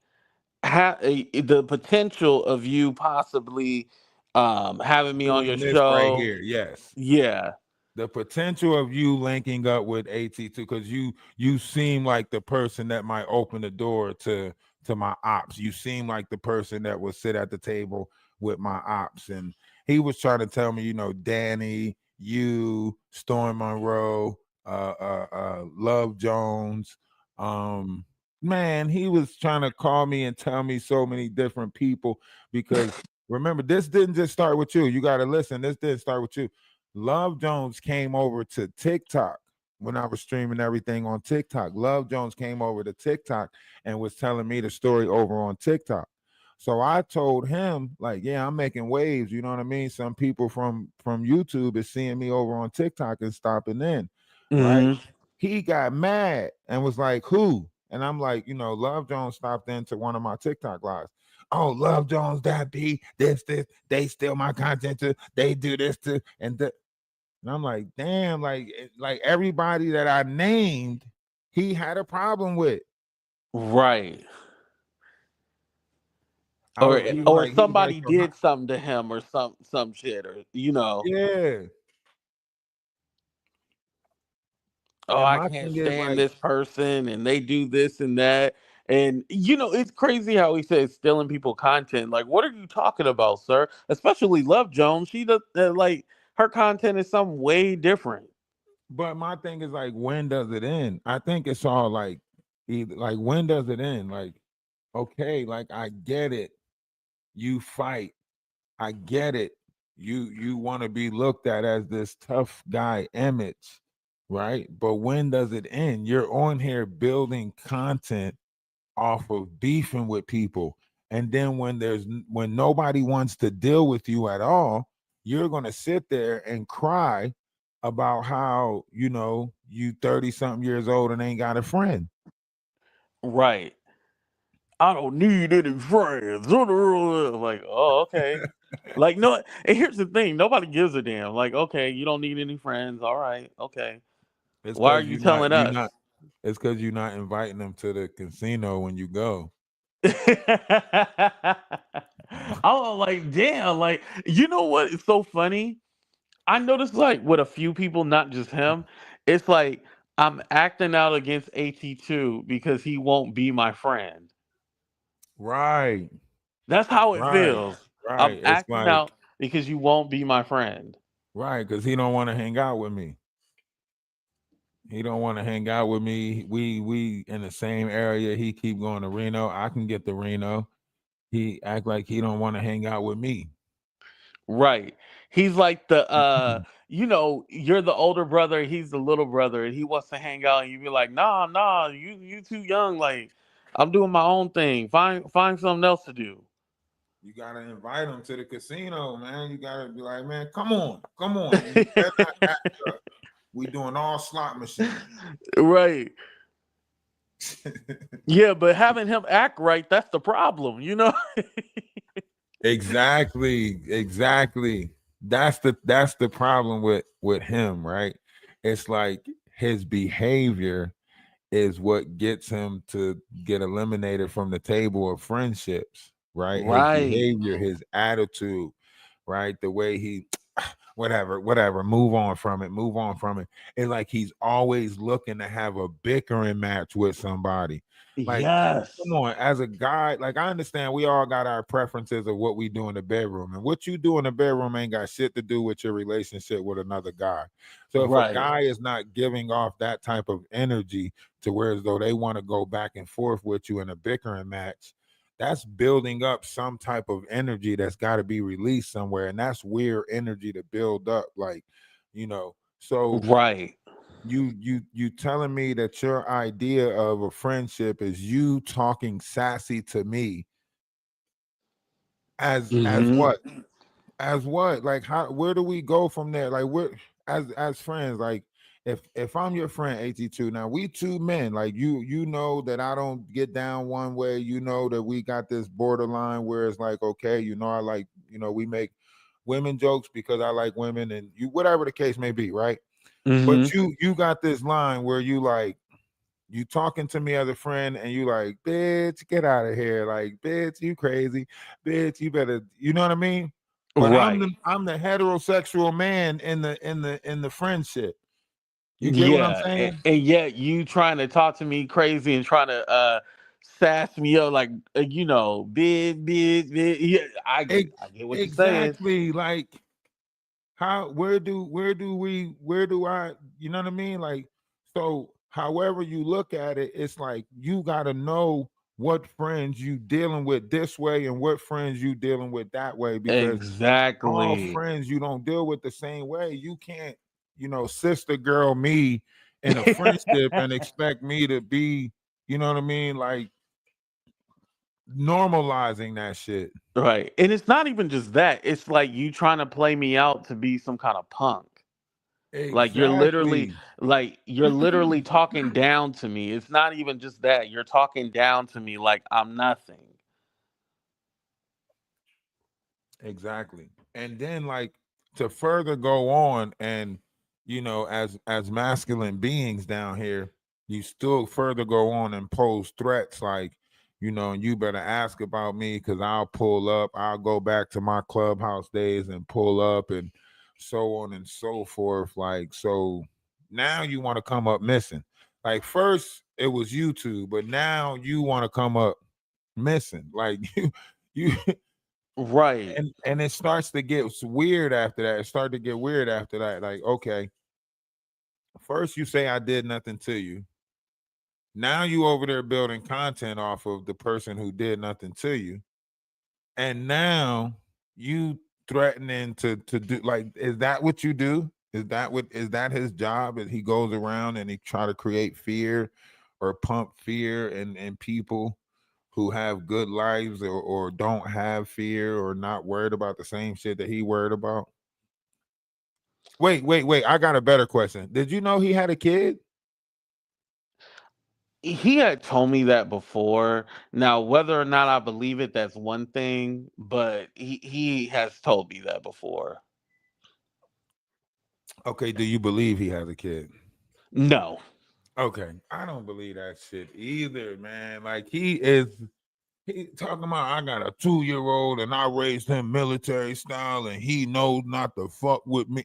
the potential of you possibly having me on your Doing this right show. here. Yes. Yeah. The potential of you linking up with AT2 because you seem like the person that might open the door to my ops. You seem like the person that would sit at the table with my ops. And he was trying to tell me, Danny, you, Storm Monroe, Love Jones. Man, he was trying to call me and tell me so many different people because remember, this didn't just start with you. You got to listen. This didn't start with you. Love Jones came over to TikTok when I was streaming everything on TikTok. Love Jones came over to TikTok and was telling me the story over on TikTok. So I told him, like, yeah, I'm making waves. You know what I mean? Some people from YouTube is seeing me over on TikTok and stopping in, right? Hmm. He got mad and was like, who? And I'm like, Love Jones stopped into one of my TikTok lives. Oh, Love Jones, that be this, they steal my content to, they do this to, and I'm like, damn, like everybody that I named, he had a problem with. Right. I Or was he was or like, somebody so did something to him or some shit or. yeah. Oh, And I my can't thing is stand like, this person and they do this and that. And it's crazy how he says stealing people content. Like, what are you talking about, sir? Especially Love Jones. She does like her content is some way different. but my thing is like, when does it end? I think it's all like Like, when does it end? Like, okay, like, I get it. You fight. I get it. You want to be looked at as this tough guy image, right? But when does it end? You're on here building content off of beefing with people. And then when nobody wants to deal with you at all, you're going to sit there and cry about how, you 30 something years old and ain't got a friend. Right. I don't need any friends. Like, oh, okay. Like, no, and here's the thing, nobody gives a damn. Like, okay, you don't need any friends. All right, okay. It's Why are because you telling you're us? not it's because you're not inviting them to the casino when you go. I'm like, damn, like, you know what? It's so funny. I noticed, like, with a few people, not just him, it's like I'm acting out against AT2 because he won't be my friend. Right, That's how it right, feels. I'm right. It's acting like, out because you won't be my friend. right, because he don't want to hang out with me. He don't want to hang out with me. We in the same area. He keep going to Reno. I can get to Reno. He act like he don't want to hang out with me. Right. He's like the you're the older brother, he's the little brother, and he wants to hang out, and you be like, nah, you too young. Like, I'm doing my own thing. Find something else to do. You gotta invite him to the casino, man. You gotta be like, man, come on. And you better not act up. We doing all slot machines. Right. Yeah, but having him act right, that's the problem, you know? Exactly. That's the problem with him, right? It's like his behavior is what gets him to get eliminated from the table of friendships, right? His Right. behavior, his attitude, right? The way he whatever, move on from it. It's like he's always looking to have a bickering match with somebody. Like, come Yes. on, as a guy, like, I understand we all got our preferences of what we do in the bedroom, and what you do in the bedroom ain't got shit to do with your relationship with another guy. So if a Right. guy is not giving off that type of energy to where as though they want to go back and forth with you in a bickering match, that's building up some type of energy that's got to be released somewhere, and that's weird energy to build up, like, so Right. you telling me that your idea of a friendship is you talking sassy to me as Hmm. what, like, how, where do we go from there? Like, we're as friends, like, if I'm your friend, 82, now we two men, like, you know that I don't get down one way, you know that we got this borderline where it's like, okay, I like, we make women jokes because I like women, and you, whatever the case may be, right? But Hmm. you got this line where you like, you talking to me as a friend, and you like, bitch, get out of here, like, bitch, you crazy, bitch, you better, you know what I mean? But Right. I'm the heterosexual man in the friendship. You get what I'm Yeah. saying? And yet you trying to talk to me crazy and trying to sass me up like big. Yeah, I get what you're saying. Exactly. Like, how, where do I, you know what I mean? Like, so however you look at it, it's like you got to know what friends you dealing with this way and what friends you dealing with that way, because all Exactly. friends you don't deal with the same way. You can't, sister girl me in a friendship and expect me to be, you know what I mean, like, normalizing that shit. Right. And it's not even just that. It's like you trying to play me out to be some kind of punk. Exactly. Like you're literally talking down to me. It's not even just that. You're talking down to me like I'm nothing. Exactly. And then, like, to further go on, and as masculine beings down here, you still further go on and pose threats, like, and you better ask about me because I'll pull up, I'll go back to my clubhouse days and pull up, and so on and so forth. Like, so now you want to come up missing. Like, first it was YouTube, but now you want to come up missing. Like, you Right. and it starts to get weird after that. It started to get weird after that. Like, okay, first you say I did nothing to you. Now you over there building content off of the person who did nothing to you. And now you threatening to do, like, is that what you do? Is that his job? Is he goes around and he try to create fear or pump fear in people who have good lives or don't have fear or not worried about the same shit that he worried about? Wait. I got a better question. Did you know he had a kid? He had told me that before. Now, whether or not I believe it, that's one thing, but he has told me that before. Okay, do you believe he has a kid? No. Okay, I don't believe that shit either, man. Like he talking about I got a 2-year-old and I raised him military style and he knows not to fuck with me.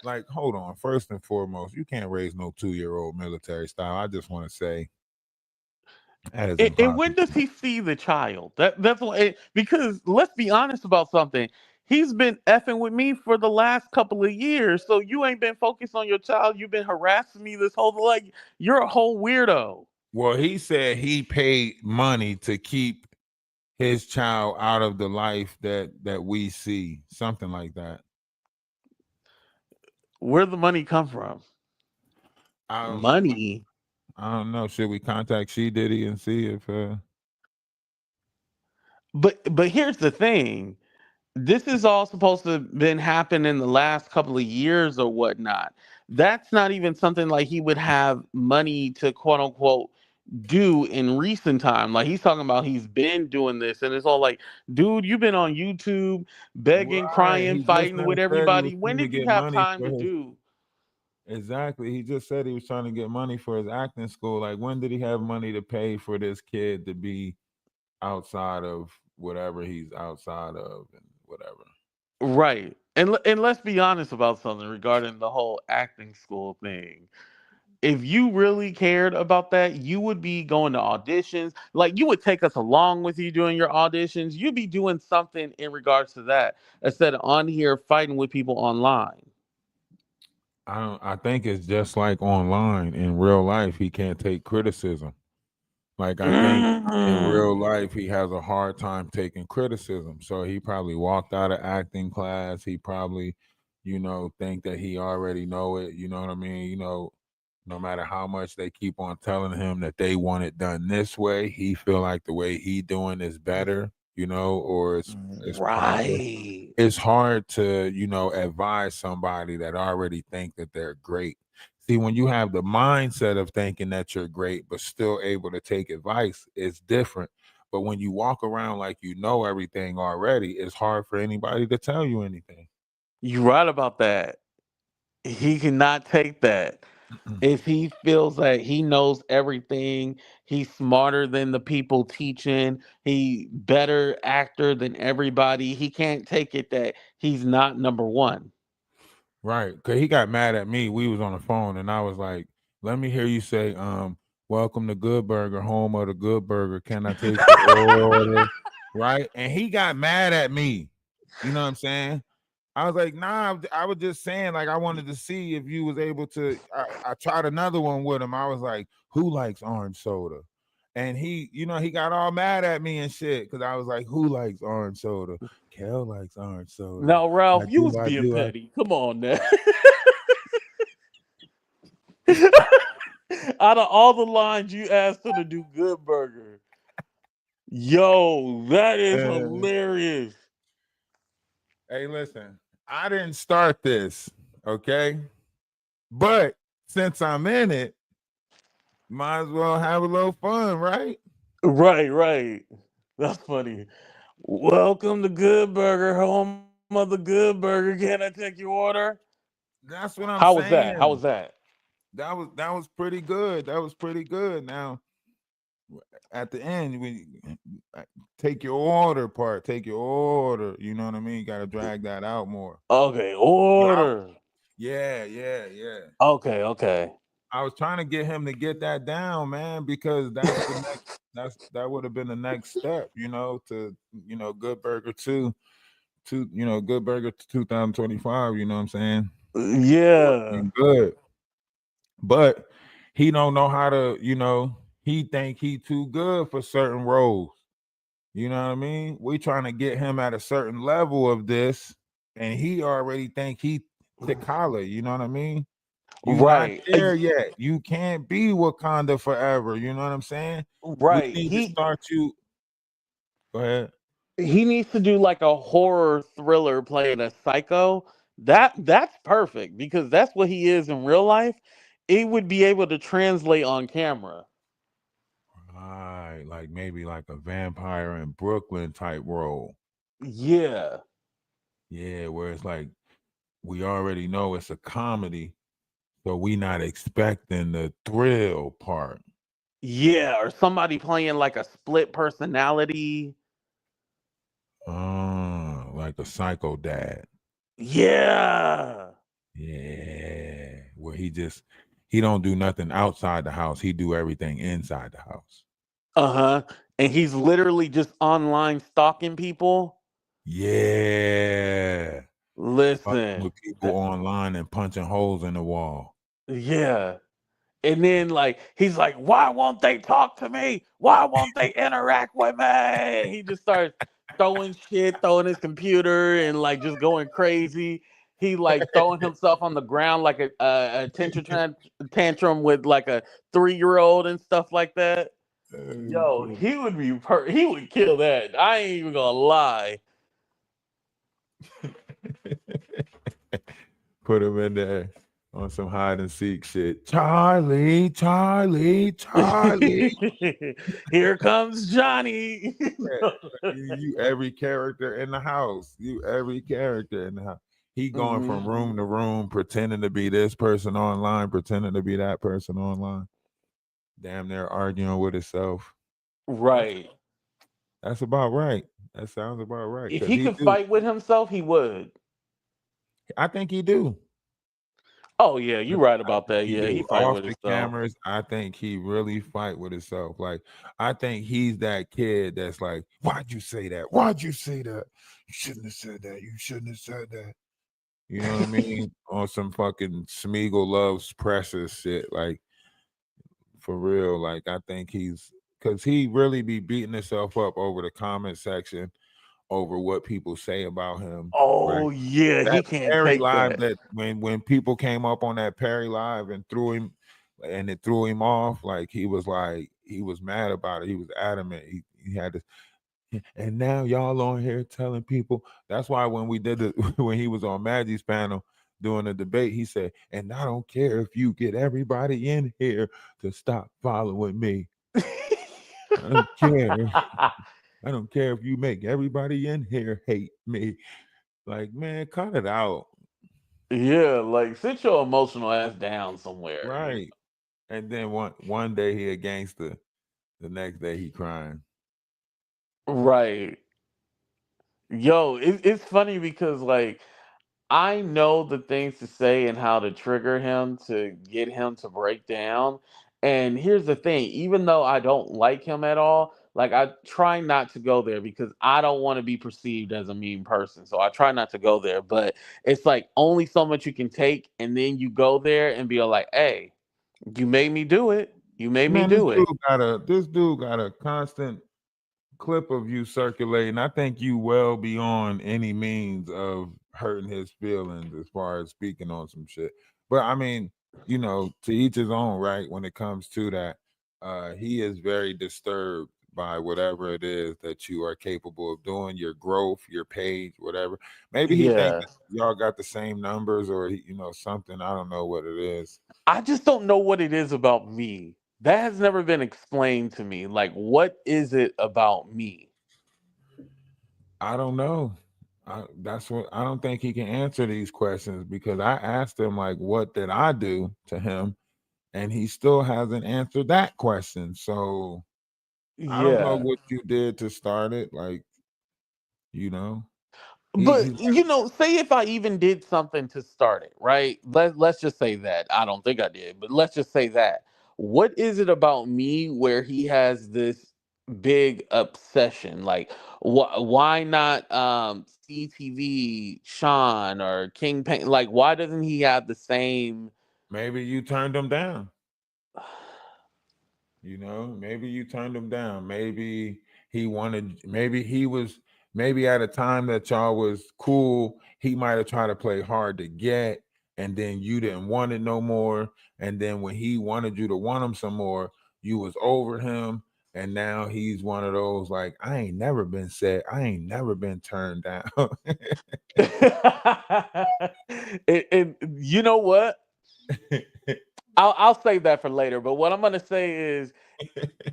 Like, hold on. First and foremost, you can't raise no 2-year-old military style. I just want to say that is And when impossible. does he see the child? That's what. Because let's be honest about something. He's been effing with me for the last couple of years. So you ain't been focused on your child. You've been harassing me this whole, like, you're a whole weirdo. Well, he said he paid money to keep his child out of the life that we see, something like that. Where'd the money come from? I don't know. Money. I don't know. Should we contact She Diddy and see if But here's the thing. This is all supposed to have been happening in the last couple of years or whatnot. That's not even something like he would have money to quote unquote do in recent time. Like he's talking about he's been doing this, and it's all like, dude, you've been on YouTube begging, right? crying, He just fighting now with said he was everybody. When trying to did you get have money time for to his do? exactly. He just said he was trying to get money for his acting school. Like when did he have money to pay for this kid to be outside of whatever he's outside of and whatever? Right. And let's be honest about something regarding the whole acting school thing. If you really cared about that, you would be going to auditions. Like you would take us along with you doing your auditions. You'd be doing something in regards to that instead of on here fighting with people online. I think it's just like online. In real life, he can't take criticism. Like I think in real Mm. life he has a hard time taking criticism. So he probably walked out of acting class. He probably, think that he already know it. You know what I mean? No matter how much they keep on telling him that they want it done this way, he feel like the way he doing is better, or it's proper. Right. It's hard to, advise somebody that already think that they're great. See, when you have the mindset of thinking that you're great, but still able to take advice, it's different. But when you walk around like you know everything already, it's hard for anybody to tell you anything. You're right about that. He cannot take that. If he feels that he knows everything, he's smarter than the people teaching, he better actor than everybody, he can't take it that he's not number one. Right. Cause he got mad at me. We was on the phone and I was like, let me hear you say, welcome to Good Burger, home of the Good Burger. Can I take your order? Right. And he got mad at me. You know what I'm saying? I was like, nah, I was just saying, like, I wanted to see if you was able to. I tried another one with him. I was like, who likes orange soda? And he got all mad at me and shit because I was like, who likes orange soda? Kel likes orange soda. Now, Ralph, I you was do, I being do. petty. Come on now. Out of all the lines you asked her to do Good Burger, yo, that is hilarious. Hey, listen, I didn't start this, okay? But since I'm in it, might as well have a little fun, right? Right. That's funny. Welcome to Good Burger, home of the Good Burger. Can I take your order? That's what I'm How was that? How saying. was that? That was pretty good. That was pretty good. Now, at the end, we take your order part, take your order. You know what I mean? You got to drag that out more. Okay, But order. yeah. Okay. I was trying to get him to get that down, man, because that's the next. That would have been the next step, to Good Burger Good Burger 2025. You know what I'm saying? Yeah. And good, but he don't know how to, he think he too good for certain roles. You know what I mean? We trying to get him at a certain level of this, and he already think he T'Challa. You know what I mean? You not Right. there yet. You can't be Wakanda forever. You know what I'm saying? We Right. need to start you. Go ahead. He needs to do like a horror thriller playing a psycho. That's perfect because that's what he is in real life. It would be able to translate on camera. Right, like maybe like a vampire in Brooklyn type role. Yeah. Yeah, where it's like we already know it's a comedy, so we not expecting the thrill part. Yeah, or somebody playing like a split personality. Like a psycho dad. Yeah. Yeah, where he don't do nothing outside the house. He do everything inside the house. Uh-huh. And he's literally just online stalking people. Yeah. Fucking Listen. with people online and punching holes in the wall. Yeah. And then like he's like, why won't they talk to me? Why won't they interact with me? He just starts throwing shit, throwing his computer, and like just going crazy. He like throwing himself on the ground like a tantrum with like a 3-year-old and stuff like that. Yo, he would be he would kill that. I ain't even gonna lie. Put him in there on some hide and seek shit. Charlie, Charlie, Charlie. Here comes Johnny. You every character in the house. You every character in the house. He going from Mhm. room to room, pretending to be this person online, pretending to be that person online. Damn near arguing with himself. Right. That's about right. That sounds about right. If Cause he he could do. fight with himself, he would. I think he do. Oh yeah, you're right I about think that. he Yeah, he do. fight Off with the himself. cameras, I think he really fight with himself. Like, I think he's that kid that's like, why'd you say that? Why'd you say that? You shouldn't have said that. You shouldn't have said that. You know what I mean? On some fucking Smeagol loves Precious shit. Like, for real. Like, I think because he really be beating himself up over the comment section, over what people say about him. Right. Oh yeah, he That can't Perry take live, that. that when people came up on that Perry live and it threw him off, like he was mad about it. He was adamant. He had to, and now y'all on here telling people. That's why when we did it, when he was on Maggie's panel doing the debate, he said, and I don't care if you get everybody in here to stop following me. I don't care. I don't care if you make everybody in here hate me. Like, man, cut it out. Yeah, like sit your emotional ass down somewhere. Right. And then one day he a gangster, the next day he crying. Right. Yo, it's funny because like I know the things to say and how to trigger him to get him to break down. And here's the thing, even though I don't like him at all, like I try not to go there because I don't want to be perceived as a mean person. So I try not to go there. But it's like only so much you can take, and then you go there and be like, hey, you made me do it. You made me Man, do it. this dude got a constant clip of you circulating. I think you well beyond any means of hurting his feelings as far as speaking on some shit. But I mean, to each his own, right? When it comes to that, he is very disturbed by whatever it is that you are capable of doing, your growth, your page, whatever. Maybe he thinks Yeah. y'all got the same numbers, or something. I don't know what it is. I just don't know what it is about me. That has never been explained to me. Like, what is it about me? I don't know. That's what I don't think he can answer these questions, because I asked him, like, what did I do to him, and he still hasn't answered that question. So I don't know Yeah. what you did to start it. Like, you know, he's But say if I even did something to start it, right? Let's just say that. I don't think I did, but let's just say that. What is it about me where he has this big obsession? Like why not CTV Sean or King Pain? Like why doesn't he have the same maybe you turned him down. You know, maybe you turned him down. Maybe he wanted, maybe at a time that y'all was cool, he might have tried to play hard to get, and then you didn't want it no more. And then when he wanted you to want him some more, you was over him. And now he's one of those like, I ain't never been said, I ain't never been turned down. And you know what? I'll save that for later. But what I'm gonna say is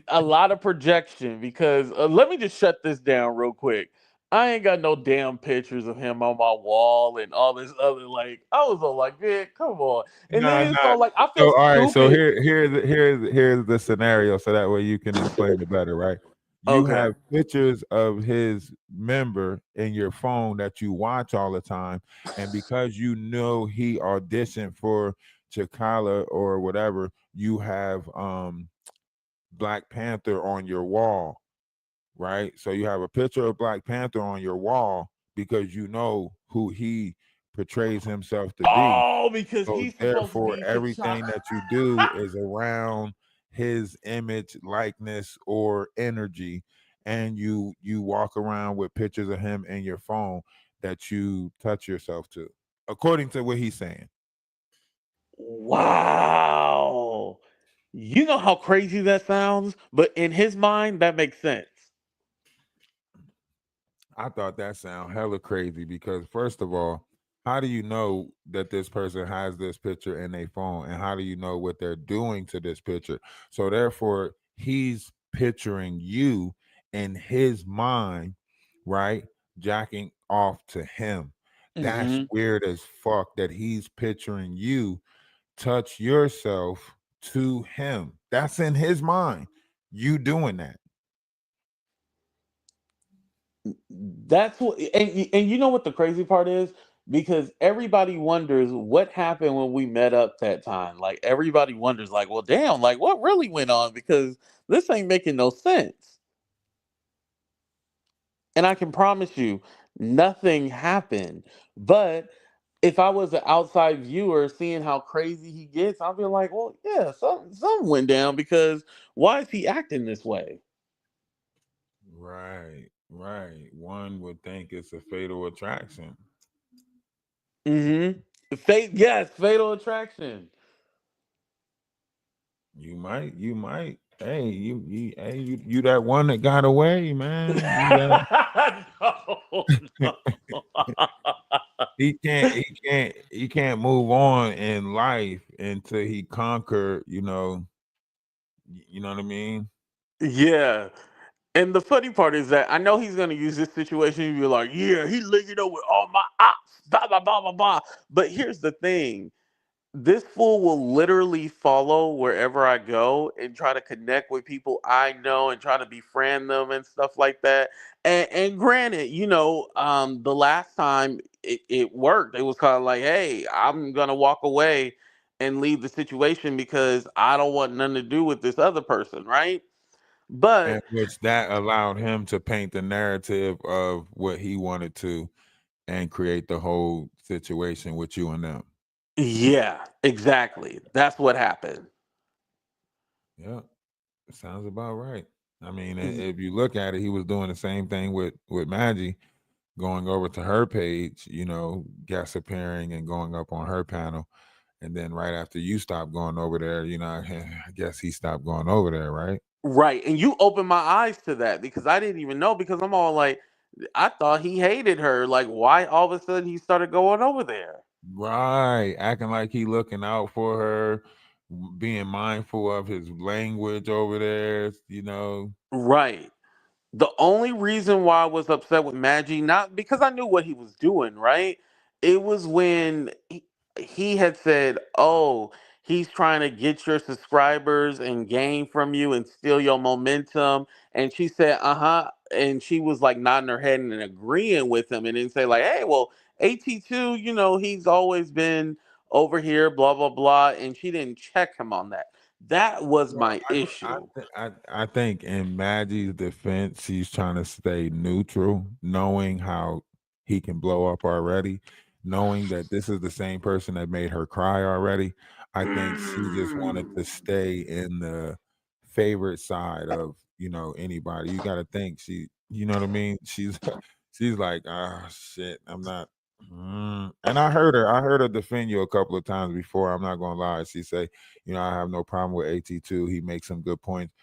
a lot of projection because let me just shut this down real quick. I ain't got no damn pictures of him on my wall and all this other like. I was all like, man, come on. And No, then no. so like I So felt all right, so stupid. here's the scenario, so that way you can explain it better, right? You Okay. have pictures of his member in your phone that you watch all the time, and because you know he auditioned for Chikala or whatever, you have Black Panther on your wall, right? So you have a picture of Black Panther on your wall because you know who he portrays himself to be. Oh, because So he's supposed to therefore, be T'Challa. everything that you do is around his image, likeness, or energy, and you walk around with pictures of him in your phone that you touch yourself to, according to what he's saying. Wow. You know how crazy that sounds, but in his mind, that makes sense. I thought that sound hella crazy because first of all, how do you know that this person has this picture in their phone, and how do you know what they're doing to this picture? So therefore, he's picturing you in his mind, right? Jacking off to him. That's Hmm. weird as fuck that he's picturing you touch yourself to him. That's in his mind. You doing that. That's what, and you know what the crazy part is? Because everybody wonders what happened when we met up that time. Like everybody wonders, like, well, damn, like what really went on? Because this ain't making no sense. And I can promise you, nothing happened. But if I was an outside viewer seeing how crazy he gets, I'll be like, well, yeah, something went down because why is he acting this way? Right, right. One would think it's a fatal attraction. Mm-hmm. Fate, yes, fatal attraction. You might. Hey, you that one that got away, man. You that No, no. he can't move on in life until he conquer, you know what I mean? Yeah. And the funny part is that I know he's gonna use this situation and be like, yeah, he linked up with all my ops, blah blah blah blah blah. But here's the thing. This fool will literally follow wherever I go and try to connect with people I know and try to befriend them and stuff like that. And granted, the last time it worked, it was kind of like, hey, I'm gonna walk away and leave the situation because I don't want nothing to do with this other person, right? And But which that allowed him to paint the narrative of what he wanted to and create the whole situation with you and them. yeah, exactly. That's what happened. Yeah, sounds about right. I mean, Y- if you look at it, he was doing the same thing with Maggie, going over to her page, guest appearing and going up on her panel. And then right after you stopped going over there, I guess he stopped going over there, right? Right. And you opened my eyes to that because I didn't even know because I'm all like, I thought he hated her. Like, why all of a sudden he started going over there? Right. Acting like he looking out for her, being mindful of his language over there. Right. The only reason why I was upset with Maggie, not because I knew what he was doing, right? It was when he had said, oh, he's trying to get your subscribers and gain from you and steal your momentum. And she said, uh-huh. And she was like nodding her head and agreeing with him and then say, like, hey, well, AT2, he's always been over here, blah, blah, blah. And she didn't check him on that. That was Well, my issue. I think in Maggie's defense, he's trying to stay neutral, knowing how he can blow up already, knowing that this is the same person that made her cry already. I think she just wanted to Mm. stay in the favorite side of, anybody. You got to think you know what I mean? She's she's like, shit, I'm not. And I heard her defend you a couple of times before. I'm not gonna lie. She say, I have no problem with AT2. He makes some good points.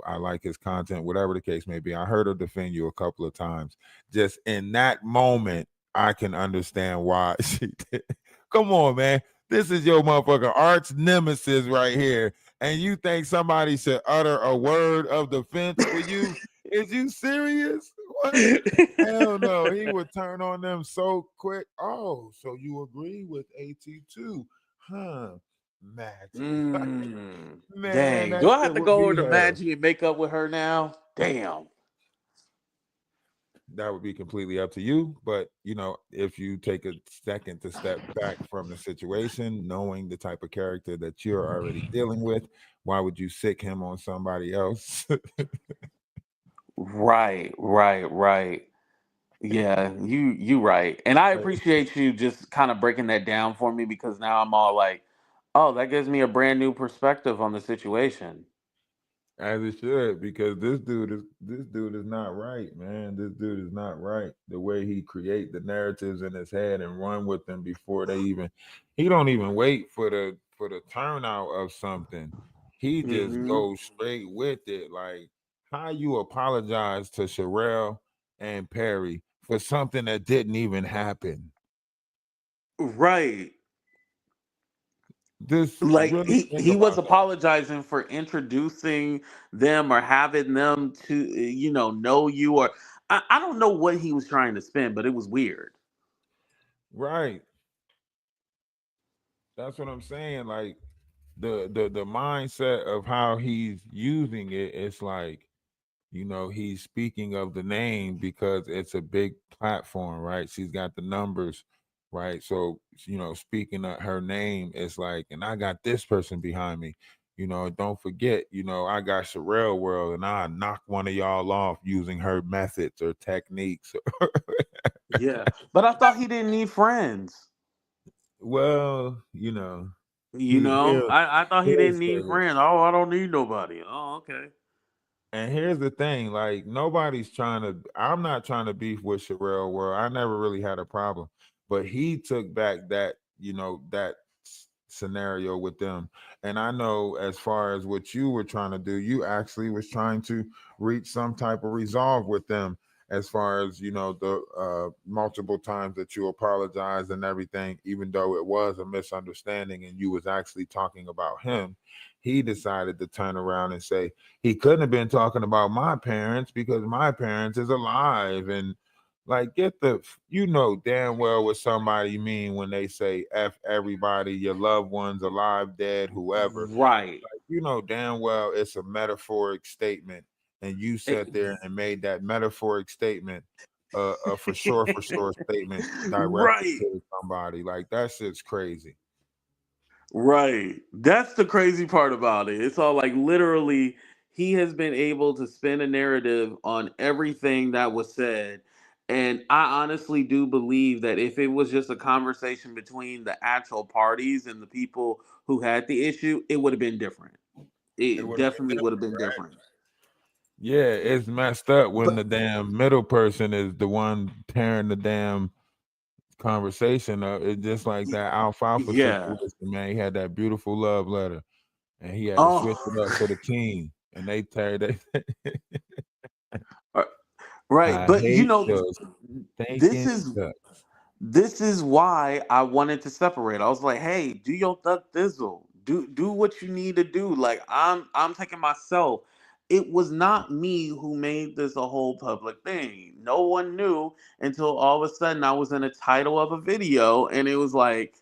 I like his content, whatever the case may be. I heard her defend you a couple of times. Just in that moment, I can understand why she did. Come on, man. This is your motherfucking arch nemesis right here. And you think somebody should utter a word of defense for you? Is you serious? What? Hell no. He would turn on them so quick. Oh, so you agree with AT2? Huh? Magic. Man, Dang. that Do I have shit to would go be over to hell. Magic and make up with her now? Damn. That would be completely up to you. But if you take a second to step back from the situation, knowing the type of character that you're already dealing with, why would you sick him on somebody else? Right. Yeah, you right. And I appreciate you just kind of breaking that down for me, because now I'm all like, oh, that gives me a brand new perspective on the situation. As it should, because this dude is not right, man. This dude is not right. The way he create the narratives in his head and run with them before he don't even wait for the turnout of something. He just Hmm. goes straight with it. Like, how you apologize to Sherelle and Perry for something that didn't even happen? Right. This Like really he think he was about that. apologizing for introducing them or having them to know you, or I don't know what he was trying to spin, but it was weird. Right. That's what I'm saying. Like, the mindset of how he's using it, it's like, he's speaking of the name because it's a big platform, right? She's got the numbers, right? So, speaking of her name, it's like, and I got this person behind me. Don't forget, I got Sherelle World, and I knock one of y'all off using her methods or techniques. Yeah, but I thought he didn't need friends. Well, he I thought he he'll didn't say need it. friends. Oh, I don't need nobody. Oh, okay. And here's the thing, like, I'm not trying to beef with Sherelle World. I never really had a problem. But he took back that scenario with them. And I know, as far as what you were trying to do, you actually was trying to reach some type of resolve with them, as far as, the multiple times that you apologized and everything, even though it was a misunderstanding and you was actually talking about him. He decided to turn around and say, he couldn't have been talking about my parents because my parents is alive. And, like, damn well what somebody mean when they say F everybody, your loved ones, alive, dead, whoever. Right. Damn well it's a metaphoric statement. And you sat there and made that metaphoric statement a for sure statement directed Right. to somebody. Like, that shit's crazy. Right. That's the crazy part about it. It's all like, literally, he has been able to spin a narrative on everything that was said. And I honestly do believe that if it was just a conversation between the actual parties and the people who had the issue, it would have been different. It It would have been definitely would have different, been right? different. Yeah, it's messed up when But the damn middle person is the one tearing the damn conversation up. It's just like that alfalfa yeah. situation, man. He had that beautiful love letter, and he had to switch it up Oh, for the king, and they tear they. uh, right. I But hate those this thinking is ducks. this is why I wanted to separate. I was like, hey, do your thug thizzle. Do what you need to do. Like, I'm taking myself. It was not me who made this a whole public thing. No one knew until all of a sudden I was in a title of a video, and it was like,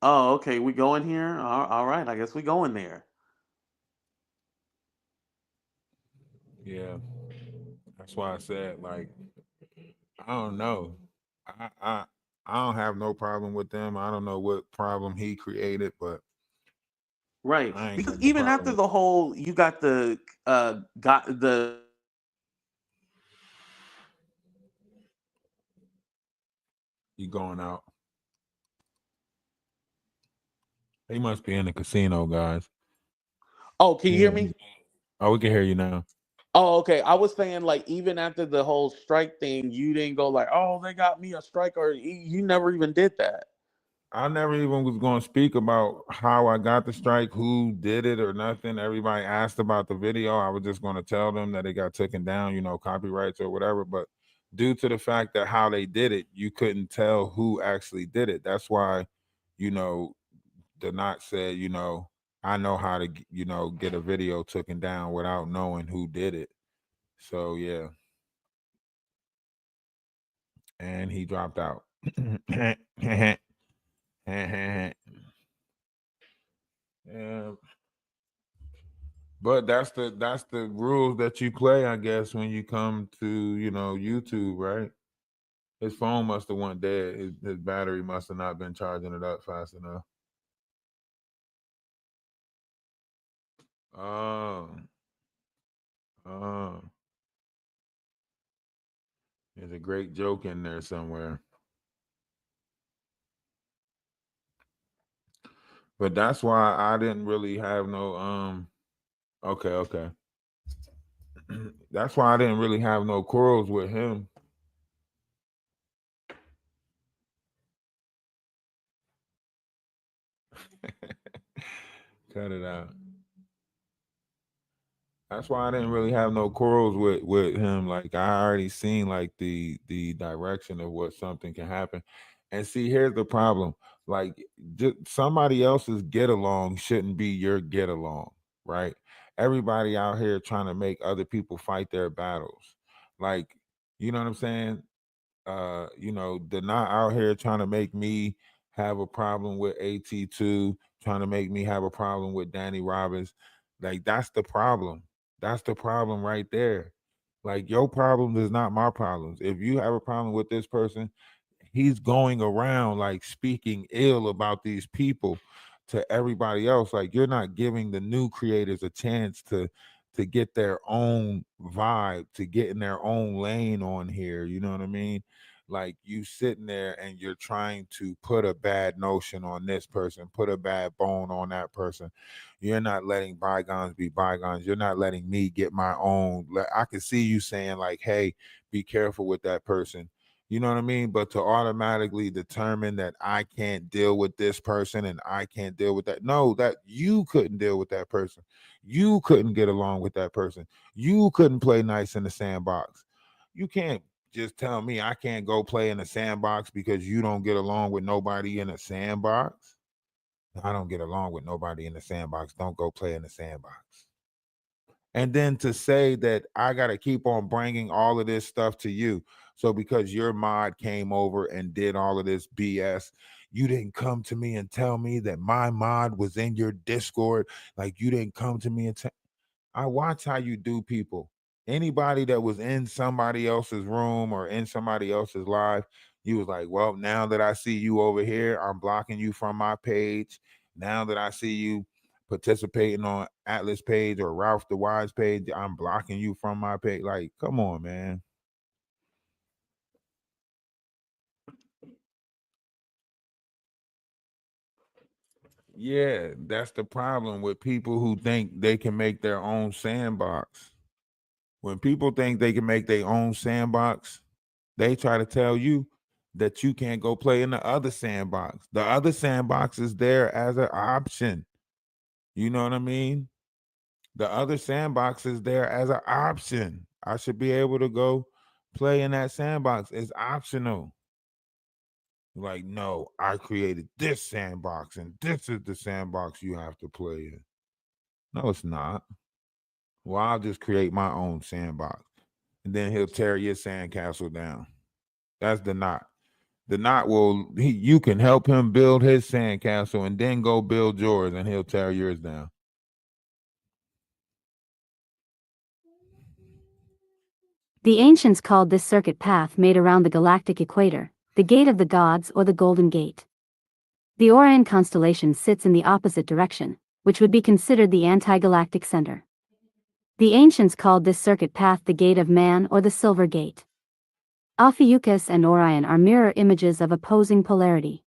oh, okay, we going here? All right, I guess we going there. Yeah, that's why I said, like, I don't know. I I I don't have no problem with them. I don't know what problem he created, but Right. I ain't Because got no even problem after with. the whole, you got the got the He going out. He must be in the casino, guys. Oh, can you hear Yeah, me? Oh, we can hear you now. Oh, okay. I was saying, like, even after the whole strike thing, you didn't go like, "Oh, they got me a strike," or you never even did that. I never even was going to speak about how I got the strike, who did it, or nothing. Everybody asked about the video. I was just going to tell them that it got taken down, copyrights or whatever. But due to the fact that how they did it, you couldn't tell who actually did it. That's why, the Knot said, I know how to, get a video taken down without knowing who did it. So yeah, and he dropped out. Yeah, but that's the rules that you play, I guess, when you come to YouTube, right? His phone must have went dead. His battery must have not been charging it up fast enough. Oh, oh, there's a great joke in there somewhere. But that's why I didn't really have no okay, okay. That's why I didn't really have no quarrels with him. Cut it out. That's why I didn't really have no quarrels with him. Like I already seen like the direction of what something can happen. And see, here's the problem. Like somebody else's get along shouldn't be your get along, right? Everybody out here trying to make other people fight their battles. Like, you know what I'm saying? They're not out here trying to make me have a problem with AT2, trying to make me have a problem with Danny Robbins. Like that's the problem. That's the problem right there. Like your problem is not my problems. If you have a problem with this person, he's going around like speaking ill about these people to everybody else. Like you're not giving the new creators a chance to get their own vibe, to get in their own lane on here. You know what I mean? Like you sitting there and you're trying to put a bad notion on this person, put a bad bone on that person. You're not letting bygones be bygones. You're not letting me get my own. I can see you saying like, hey, be careful with that person. You know what I mean? But to automatically determine that I can't deal with this person and I can't deal with that. No, that you couldn't deal with that person. You couldn't get along with that person. You couldn't play nice in the sandbox. You can't just tell me I can't go play in the sandbox because you don't get along with nobody in the sandbox. I don't get along with nobody in the sandbox. Don't go play in the sandbox. And then to say that I got to keep on bringing all of this stuff to you. So because your mod came over and did all of this BS, you didn't come to me and tell me that my mod was in your Discord. Like you didn't come to me and tell. I watch how you do people. Anybody that was in somebody else's room or in somebody else's live, you was like, well, now that I see you over here, I'm blocking you from my page. Now that I see you participating on Atlas page or Ralph the Wise page, I'm blocking you from my page. Like, come on, man. Yeah, that's the problem with people who think they can make their own sandbox. When people think they can make their own sandbox, they try to tell you that you can't go play in the other sandbox. The other sandbox is there as an option. You know what I mean? The other sandbox is there as an option. I should be able to go play in that sandbox. It's optional. Like, no, I created this sandbox and this is the sandbox you have to play in. No, it's not. Well, I'll just create my own sandbox. And then he'll tear your sandcastle down. That's the Knot. The Knot you can help him build his sandcastle and then go build yours and he'll tear yours down. The ancients called this circuit path made around the galactic equator, the Gate of the Gods or the Golden Gate. The Orion constellation sits in the opposite direction, which would be considered the anti-galactic center. The ancients called this circuit path the Gate of Man or the Silver Gate. Ophiuchus and Orion are mirror images of opposing polarity.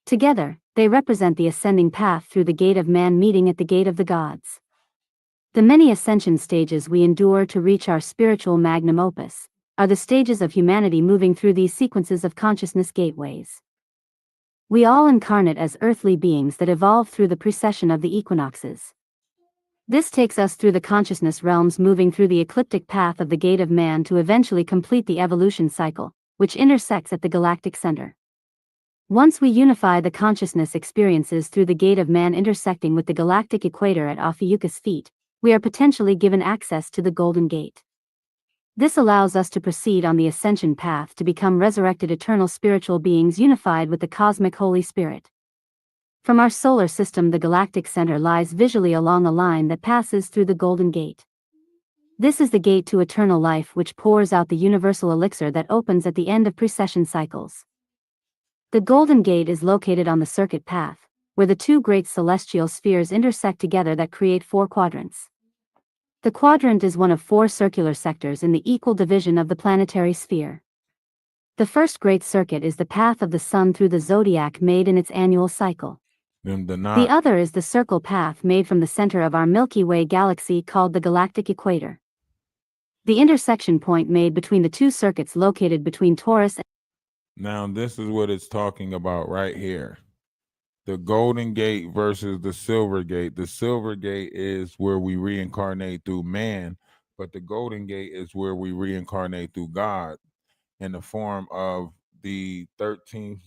Together, they represent the ascending path through the Gate of Man meeting at the Gate of the Gods. The many ascension stages we endure to reach our spiritual magnum opus are the stages of humanity moving through these sequences of consciousness gateways. We all incarnate as earthly beings that evolve through the precession of the equinoxes. This takes us through the consciousness realms, moving through the ecliptic path of the gate of man to eventually complete the evolution cycle, which intersects at the galactic center. Once we unify the consciousness experiences through the gate of man intersecting with the galactic equator at Ophiuchus' feet, we are potentially given access to the Golden Gate. This allows us to proceed on the ascension path to become resurrected eternal spiritual beings unified with the cosmic Holy Spirit. From our solar system, the galactic center lies visually along a line that passes through the Golden Gate. This is the gate to eternal life, which pours out the universal elixir that opens at the end of precession cycles. The Golden Gate is located on the circuit path, where the two great celestial spheres intersect together that create 4 quadrants. The quadrant is one of 4 circular sectors in the equal division of the planetary sphere. The first great circuit is the path of the sun through the zodiac made in its annual cycle. The other is the circle path made from the center of our Milky Way galaxy called the galactic equator. The intersection point made between the two circuits located between Taurus and... Now, this is what it's talking about right here. The Golden Gate versus the Silver Gate. The Silver Gate is where we reincarnate through man, but the Golden Gate is where we reincarnate through God in the form of the 13th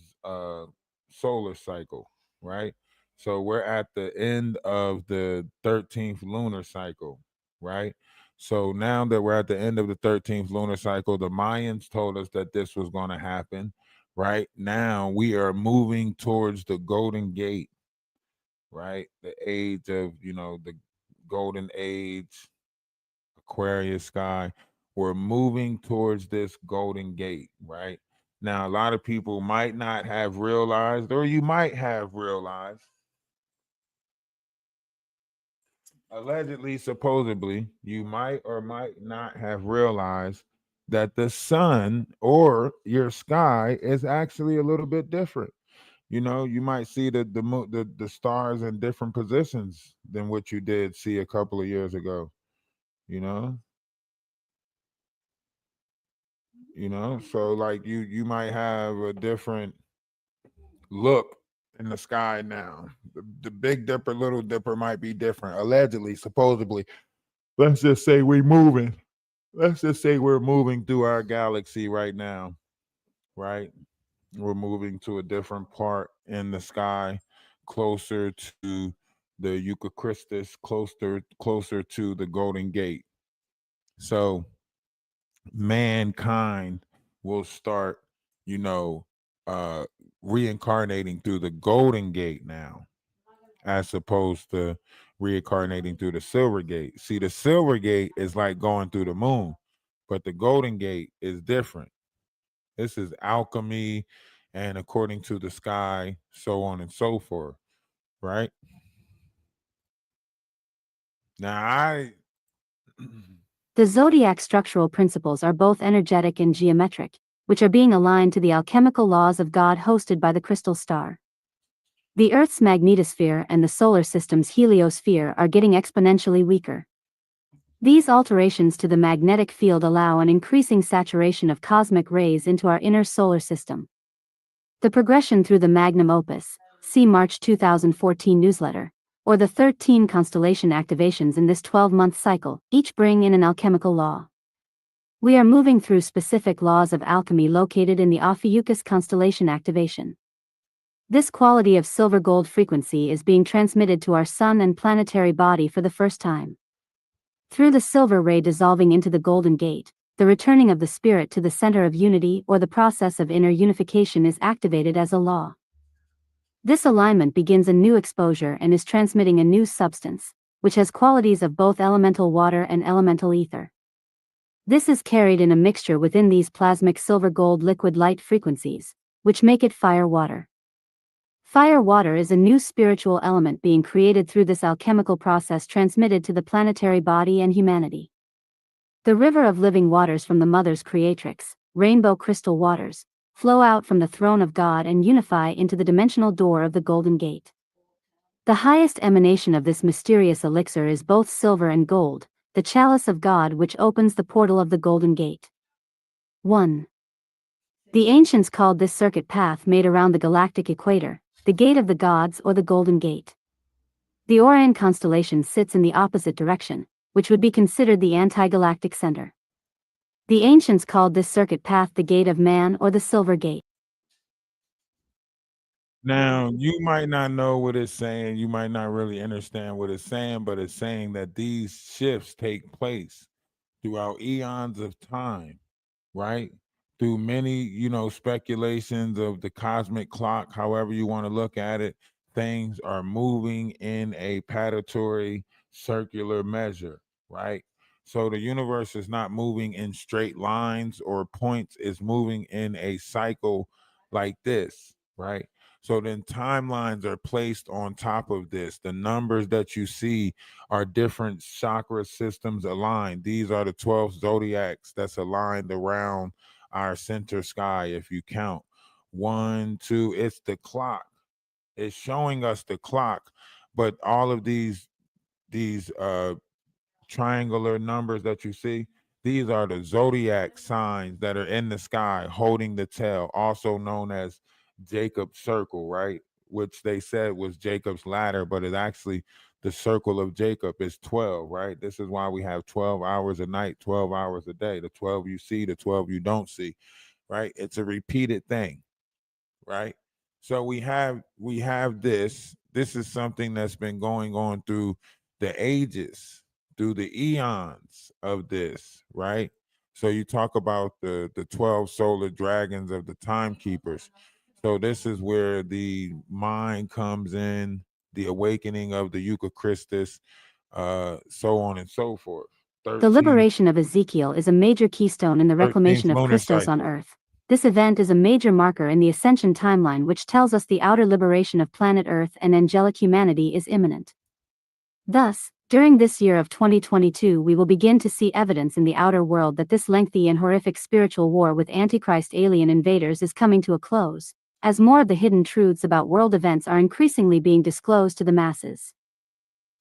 solar cycle, right? So we're at the end of the 13th lunar cycle, right? So now that we're at the end of the 13th lunar cycle, the Mayans told us that this was going to happen. Right now, we are moving towards the Golden Gate, right? The age of, the golden age, Aquarius sky. We're moving towards this Golden Gate, right? Now, a lot of people might not have realized, or you might have realized, allegedly, supposedly, you might or might not have realized that the sun or your sky is actually a little bit different. You might see the stars in different positions than what you did see a couple of years ago. You know, so like you might have a different look in the sky now. The Big Dipper, Little Dipper might be different. Allegedly, supposedly. Let's just say we're moving. Let's just say we're moving through our galaxy right now, right? We're moving to a different part in the sky, closer to the Eucharistus, closer to the Golden Gate. So mankind will start, reincarnating through the Golden Gate now, as opposed to reincarnating through the Silver Gate. See, the Silver Gate is like going through the moon, but the Golden Gate is different. This is alchemy, and according to the sky, so on and so forth, right? Now, The zodiac structural principles are both energetic and geometric, which are being aligned to the alchemical laws of God hosted by the crystal star. The Earth's magnetosphere and the solar system's heliosphere are getting exponentially weaker. These alterations to the magnetic field allow an increasing saturation of cosmic rays into our inner solar system. The progression through the magnum opus, see March 2014 newsletter, or the 13 constellation activations in this 12-month cycle, each bring in an alchemical law. We are moving through specific laws of alchemy located in the Ophiuchus constellation activation. This quality of silver-gold frequency is being transmitted to our sun and planetary body for the first time. Through the silver ray dissolving into the Golden Gate, the returning of the spirit to the center of unity or the process of inner unification is activated as a law. This alignment begins a new exposure and is transmitting a new substance, which has qualities of both elemental water and elemental ether. This is carried in a mixture within these plasmic silver-gold liquid light frequencies, which make it fire-water. Fire-water is a new spiritual element being created through this alchemical process transmitted to the planetary body and humanity. The river of living waters from the Mother's creatrix, rainbow crystal waters, flow out from the throne of God and unify into the dimensional door of the Golden Gate. The highest emanation of this mysterious elixir is both silver and gold, the chalice of God which opens the portal of the Golden Gate. 1. The ancients called this circuit path made around the galactic equator, the Gate of the Gods or the Golden Gate. The Orion constellation sits in the opposite direction, which would be considered the anti-galactic center. The ancients called this circuit path the Gate of Man or the Silver Gate. Now, you might not know what it's saying, you might not really understand what it's saying, but it's saying that these shifts take place throughout eons of time, right? Through many, speculations of the cosmic clock, however you want to look at it, things are moving in a patatory circular measure, right? So the universe is not moving in straight lines or points, it's moving in a cycle like this, right? So then timelines are placed on top of this. The numbers that you see are different chakra systems aligned. These are the 12 zodiacs that's aligned around our center sky. If you count 1, 2, it's the clock. It's showing us the clock, but all of these triangular numbers that you see, these are the zodiac signs that are in the sky holding the tail, also known as Jacob's circle, right? Which they said was Jacob's ladder, but it's actually the circle of Jacob is 12, right? This is why we have 12 hours a night, 12 hours a day. The 12 you see, the 12 you don't see, right? It's a repeated thing, right? So we have this. This is something that's been going on through the ages, through the eons of this, right? So you talk about the 12 solar dragons of the timekeepers. So this is where the mind comes in, the awakening of the Eucharistus, so on and so forth. The 13th, liberation of Ezekiel is a major keystone in the 13th reclamation of lunar Christos on cycle. Earth. This event is a major marker in the ascension timeline which tells us the outer liberation of planet Earth and angelic humanity is imminent. Thus, during this year of 2022 we will begin to see evidence in the outer world that this lengthy and horrific spiritual war with Antichrist alien invaders is coming to a close, as more of the hidden truths about world events are increasingly being disclosed to the masses.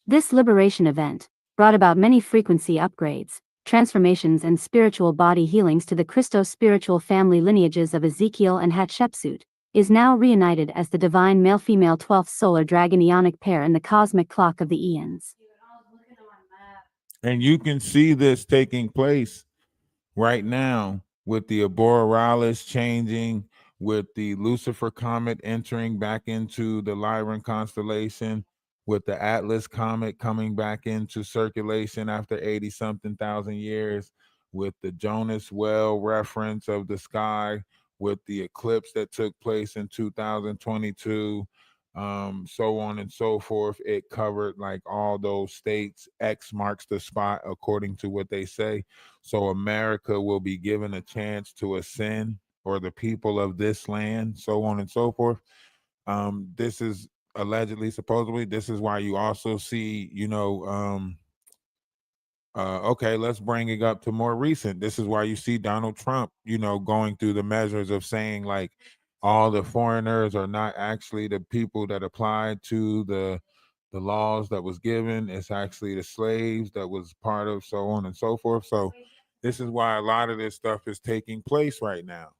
This liberation event brought about many frequency upgrades, transformations and spiritual body healings to the Christos spiritual family lineages of Ezekiel and Hatshepsut, is now reunited as the divine male-female 12th solar dragon eonic pair in the cosmic clock of the eons. And you can see this taking place right now with the Borealis changing, with the Lucifer comet entering back into the Lyran constellation, with the Atlas comet coming back into circulation after 80 something thousand years, with the Jonas well reference of the sky, with the eclipse that took place in 2022, so on and so forth. It covered like all those states. X marks the spot according to what they say. So America will be given a chance to ascend, or the people of this land, so on and so forth. This is allegedly, supposedly, this is why you also see, okay, let's bring it up to more recent. This is why you see Donald Trump, going through the measures of saying like all the foreigners are not actually the people that applied to the laws that was given. It's actually the slaves that was part of, so on and so forth. So this is why a lot of this stuff is taking place right now,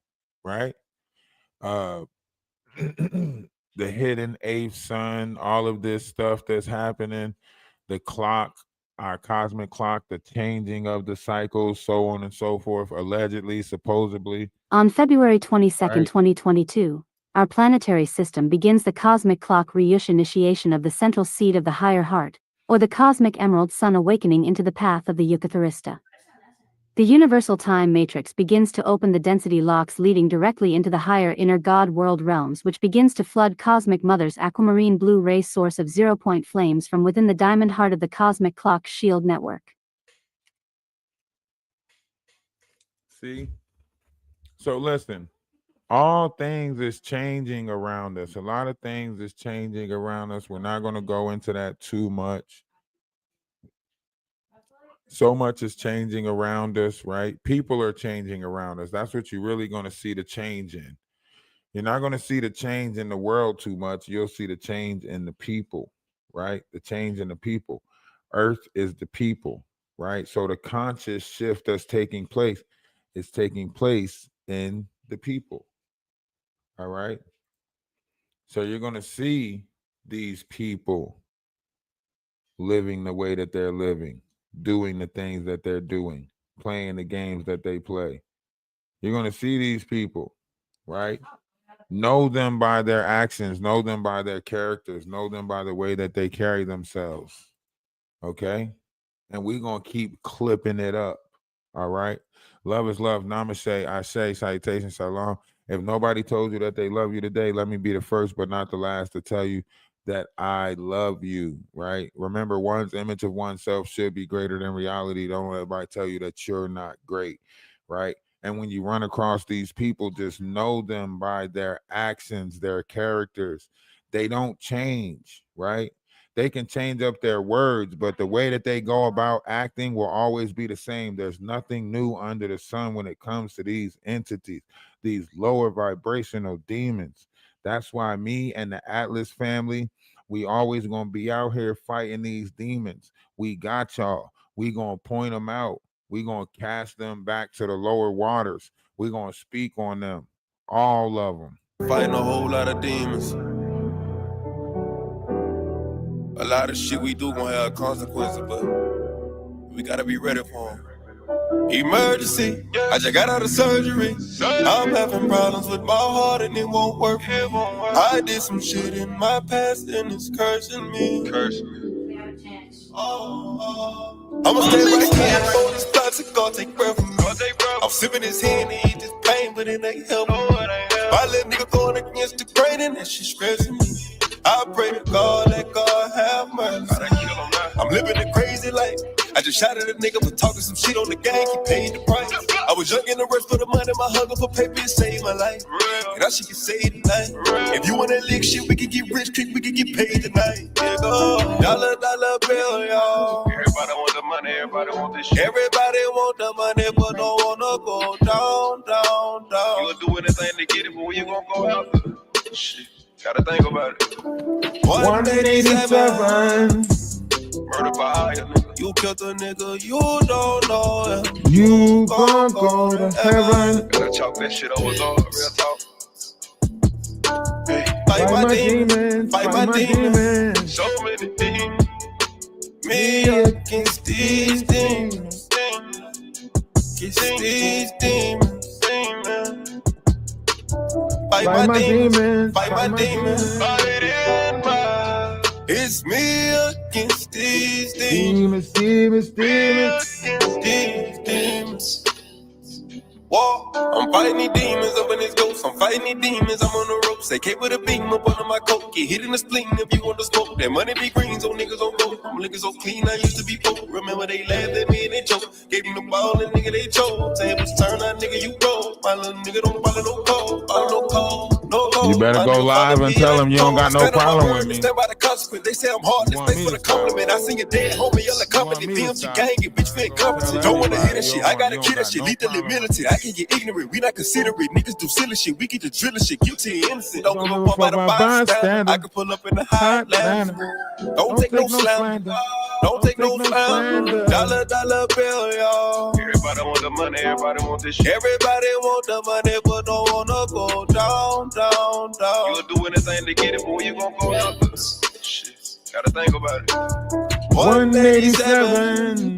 right? Uh the hidden eighth sun, all of this stuff that's happening, the clock, our cosmic clock, the changing of the cycles, so on and so forth, allegedly, supposedly. On February 22, Right. 2022, our planetary system begins the cosmic clock Ryush initiation of the central seed of the higher heart, or the cosmic emerald sun awakening into the path of the Eucharista. The universal time matrix begins to open the density locks leading directly into the higher inner God world realms, which begins to flood Cosmic Mother's aquamarine blue ray source of 0-point flames from within the diamond heart of the cosmic clock shield network. See? So listen, all things is changing around us. A lot of things is changing around us. We're not going to go into that too much. So much is changing around us, right? People are changing around us. That's what you're really going to see the change in. You're not going to see the change in the world too much. You'll see the change in the people, right? The change in the people. Earth is the people, right? So the conscious shift that's taking place is taking place in the people. All right. So you're going to see these people living the way that they're living, doing the things that they're doing, playing the games that they play. You're going to see these people, right? Know them by their actions, know them by their characters, know them by the way that they carry themselves. Okay? And we're going to keep clipping it up. All right? Love is love. Namaste. I say, salutation, shalom. If nobody told you that they love you today, let me be the first but not the last to tell you that I love you, right? Remember, one's image of oneself should be greater than reality. Don't let everybody tell you that you're not great, right? And when you run across these people, just know them by their actions, their characters. They don't change, right? They can change up their words, but the way that they go about acting will always be the same. There's nothing new under the sun when it comes to these entities, these lower vibrational demons. That's why me and the Atlas family, we always gonna be out here fighting these demons. We got y'all. We gonna point them out. We gonna cast them back to the lower waters. We gonna speak on them, all of them. Fighting a whole lot of demons. A lot of shit we do gonna have consequences, but we gotta be ready for them. Emergency, I just got out of surgery. I'm having problems with my heart and it won't work. I did some shit in my past and it's cursing me. I'ma stay right here on this plastic, gonna take breath from me. I'm sipping this hand and eat this pain, but it ain't helping. My little nigga going against the grain and that shit stressing me. I pray to God, let God have mercy. I'm living a crazy life. I just shot at a nigga for talking some shit on the gang, he paid the price. I was young in the rush for the money, my hunger for paper, it saved my life. And I should get saved tonight. If you wanna lick shit, we can get rich quick, we can get paid tonight. Yeah, go. Dollar bill, y'all. Everybody want the money, everybody want this shit. Everybody want the money, but don't wanna go down. You gonna do anything to get it, but when you gonna go after? Shit, gotta think about it. 187. Murder by eye, nigga. You killed a nigga, you don't know him. You gon' go to heaven. Gotta chalk that shit over, dog. Real talk. Hey, fight my demons, fight my demons. So many demons. Me against these demons. Against these demons. Fight my demons, fight my demons. Fight in my. It's me against these demons. Demons. Against these demons. Whoa, I'm fighting these demons up in this ghost. I'm fighting these demons, I'm on the ropes. They came with a beam up under my coat. Get hit in the spleen if you want to smoke. That money be green, so niggas don't go. I'm looking so clean, I used to be broke. Remember they laughed at me and they joke. Gave them the ball and nigga they choke. Tables turn out, nigga you go. My little nigga don't follow no code. Follow no code, no code. You better go live and tell them you don't got no problem with me. Stand by the consequence. They say I'm hard, let's pay for the compliment. I seen your dead homie, yell a company. VMG gang, get bitch fit competent. Don't wanna hear that shit, I gotta kill that shit. Lethally militant, I can get ignorant. We not considerate, niggas do silly shit. We get to drilling shit, guilty and innocent. Don't give a fuck about a bystander. I can pull up in the Highlander. Don't take no slander. Don't take no slander. Dollar bill, y'all. Everybody want the money, everybody want this shit. Everybody want the money, but don't wanna go down. You'll do anything to get it, but when you gon' go up? Shit, gotta think about it. 187.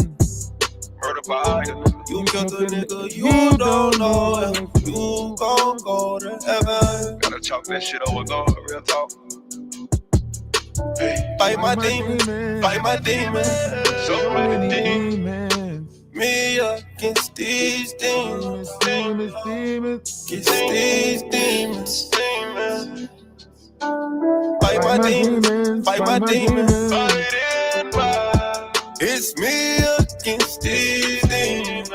Murder by eye, you killed a nigga, you don't know him. You gon' go to heaven. Gotta chalk that shit over, dog. Real talk. Hey, fight my demons, fight my demons. So many demons. Me against these demons. Against these demons. Fight my demons, fight my demons. Fight in my. It's me against these demons.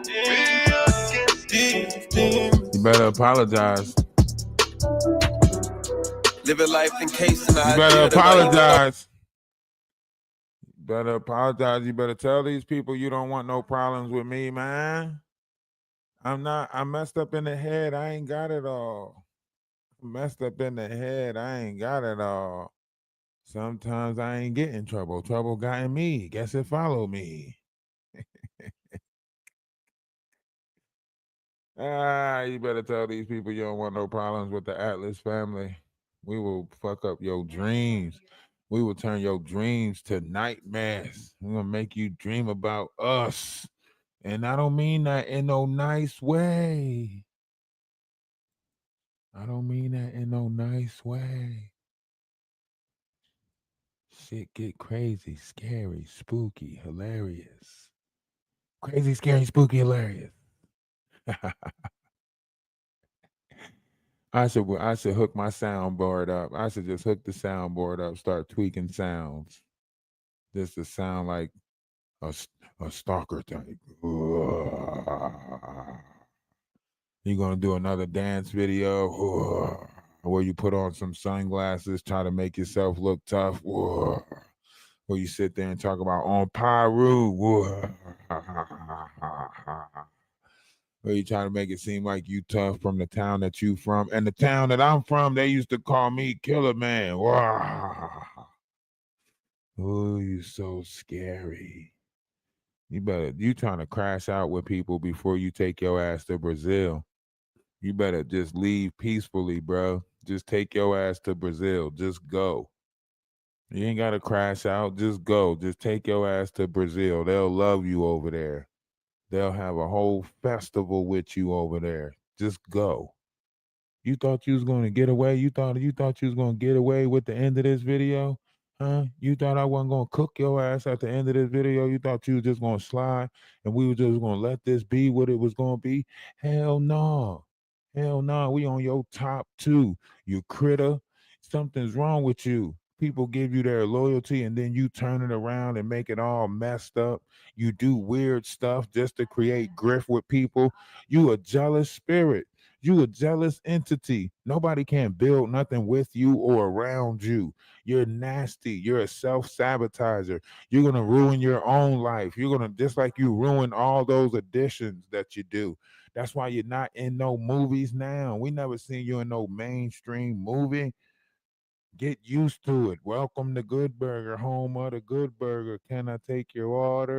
Me against these demons. You better apologize. Living life encased in the You better apologize. You better apologize. You better tell these people you don't want no problems with me, man. I'm messed up in the head. I ain't got it all. Messed up in the head. I ain't got it all. Sometimes I ain't getting trouble. Trouble got me. Guess it followed me. You better tell these people you don't want no problems with the Atlas family. We will fuck up your dreams. We will turn your dreams to nightmares. We're gonna make you dream about us. And I don't mean that in no nice way. I don't mean that in no nice way. Shit get crazy, scary, spooky, hilarious. Crazy, scary, spooky, hilarious. I should hook my soundboard up. I should just hook the soundboard up, start tweaking sounds. Just to sound like a stalker type. You gonna do another dance video where you put on some sunglasses, try to make yourself look tough. Where you sit there and talk about on Pyru. Where you trying to make it seem like you tough from the town that you from. And the town that I'm from, they used to call me Killer Man. Oh, you so scary. You trying to crash out with people before you take your ass to Brazil. You better just leave peacefully, bro. Just take your ass to Brazil. Just go. You ain't got to crash out. Just go. Just take your ass to Brazil. They'll love you over there. They'll have a whole festival with you over there. Just go. You thought you was going to get away? You thought you was going to get away with the end of this video? Huh? You thought I wasn't going to cook your ass at the end of this video? You thought you was just going to slide and we were just going to let this be what it was going to be? Hell no. Hell no. We on your top 2. You critter. Something's wrong with you. People give you their loyalty and then you turn it around and make it all messed up. You do weird stuff just to create grift with people. You a jealous spirit. You a jealous entity. Nobody can build nothing with you or around you. You're nasty. You're a self-sabotager. You're going to ruin your own life. You're going to, just like you ruin all those additions that you do. That's why you're not in no movies now. We never seen you in no mainstream movie. Get used to it. Welcome to Good Burger, home of the Good Burger. Can I take your order?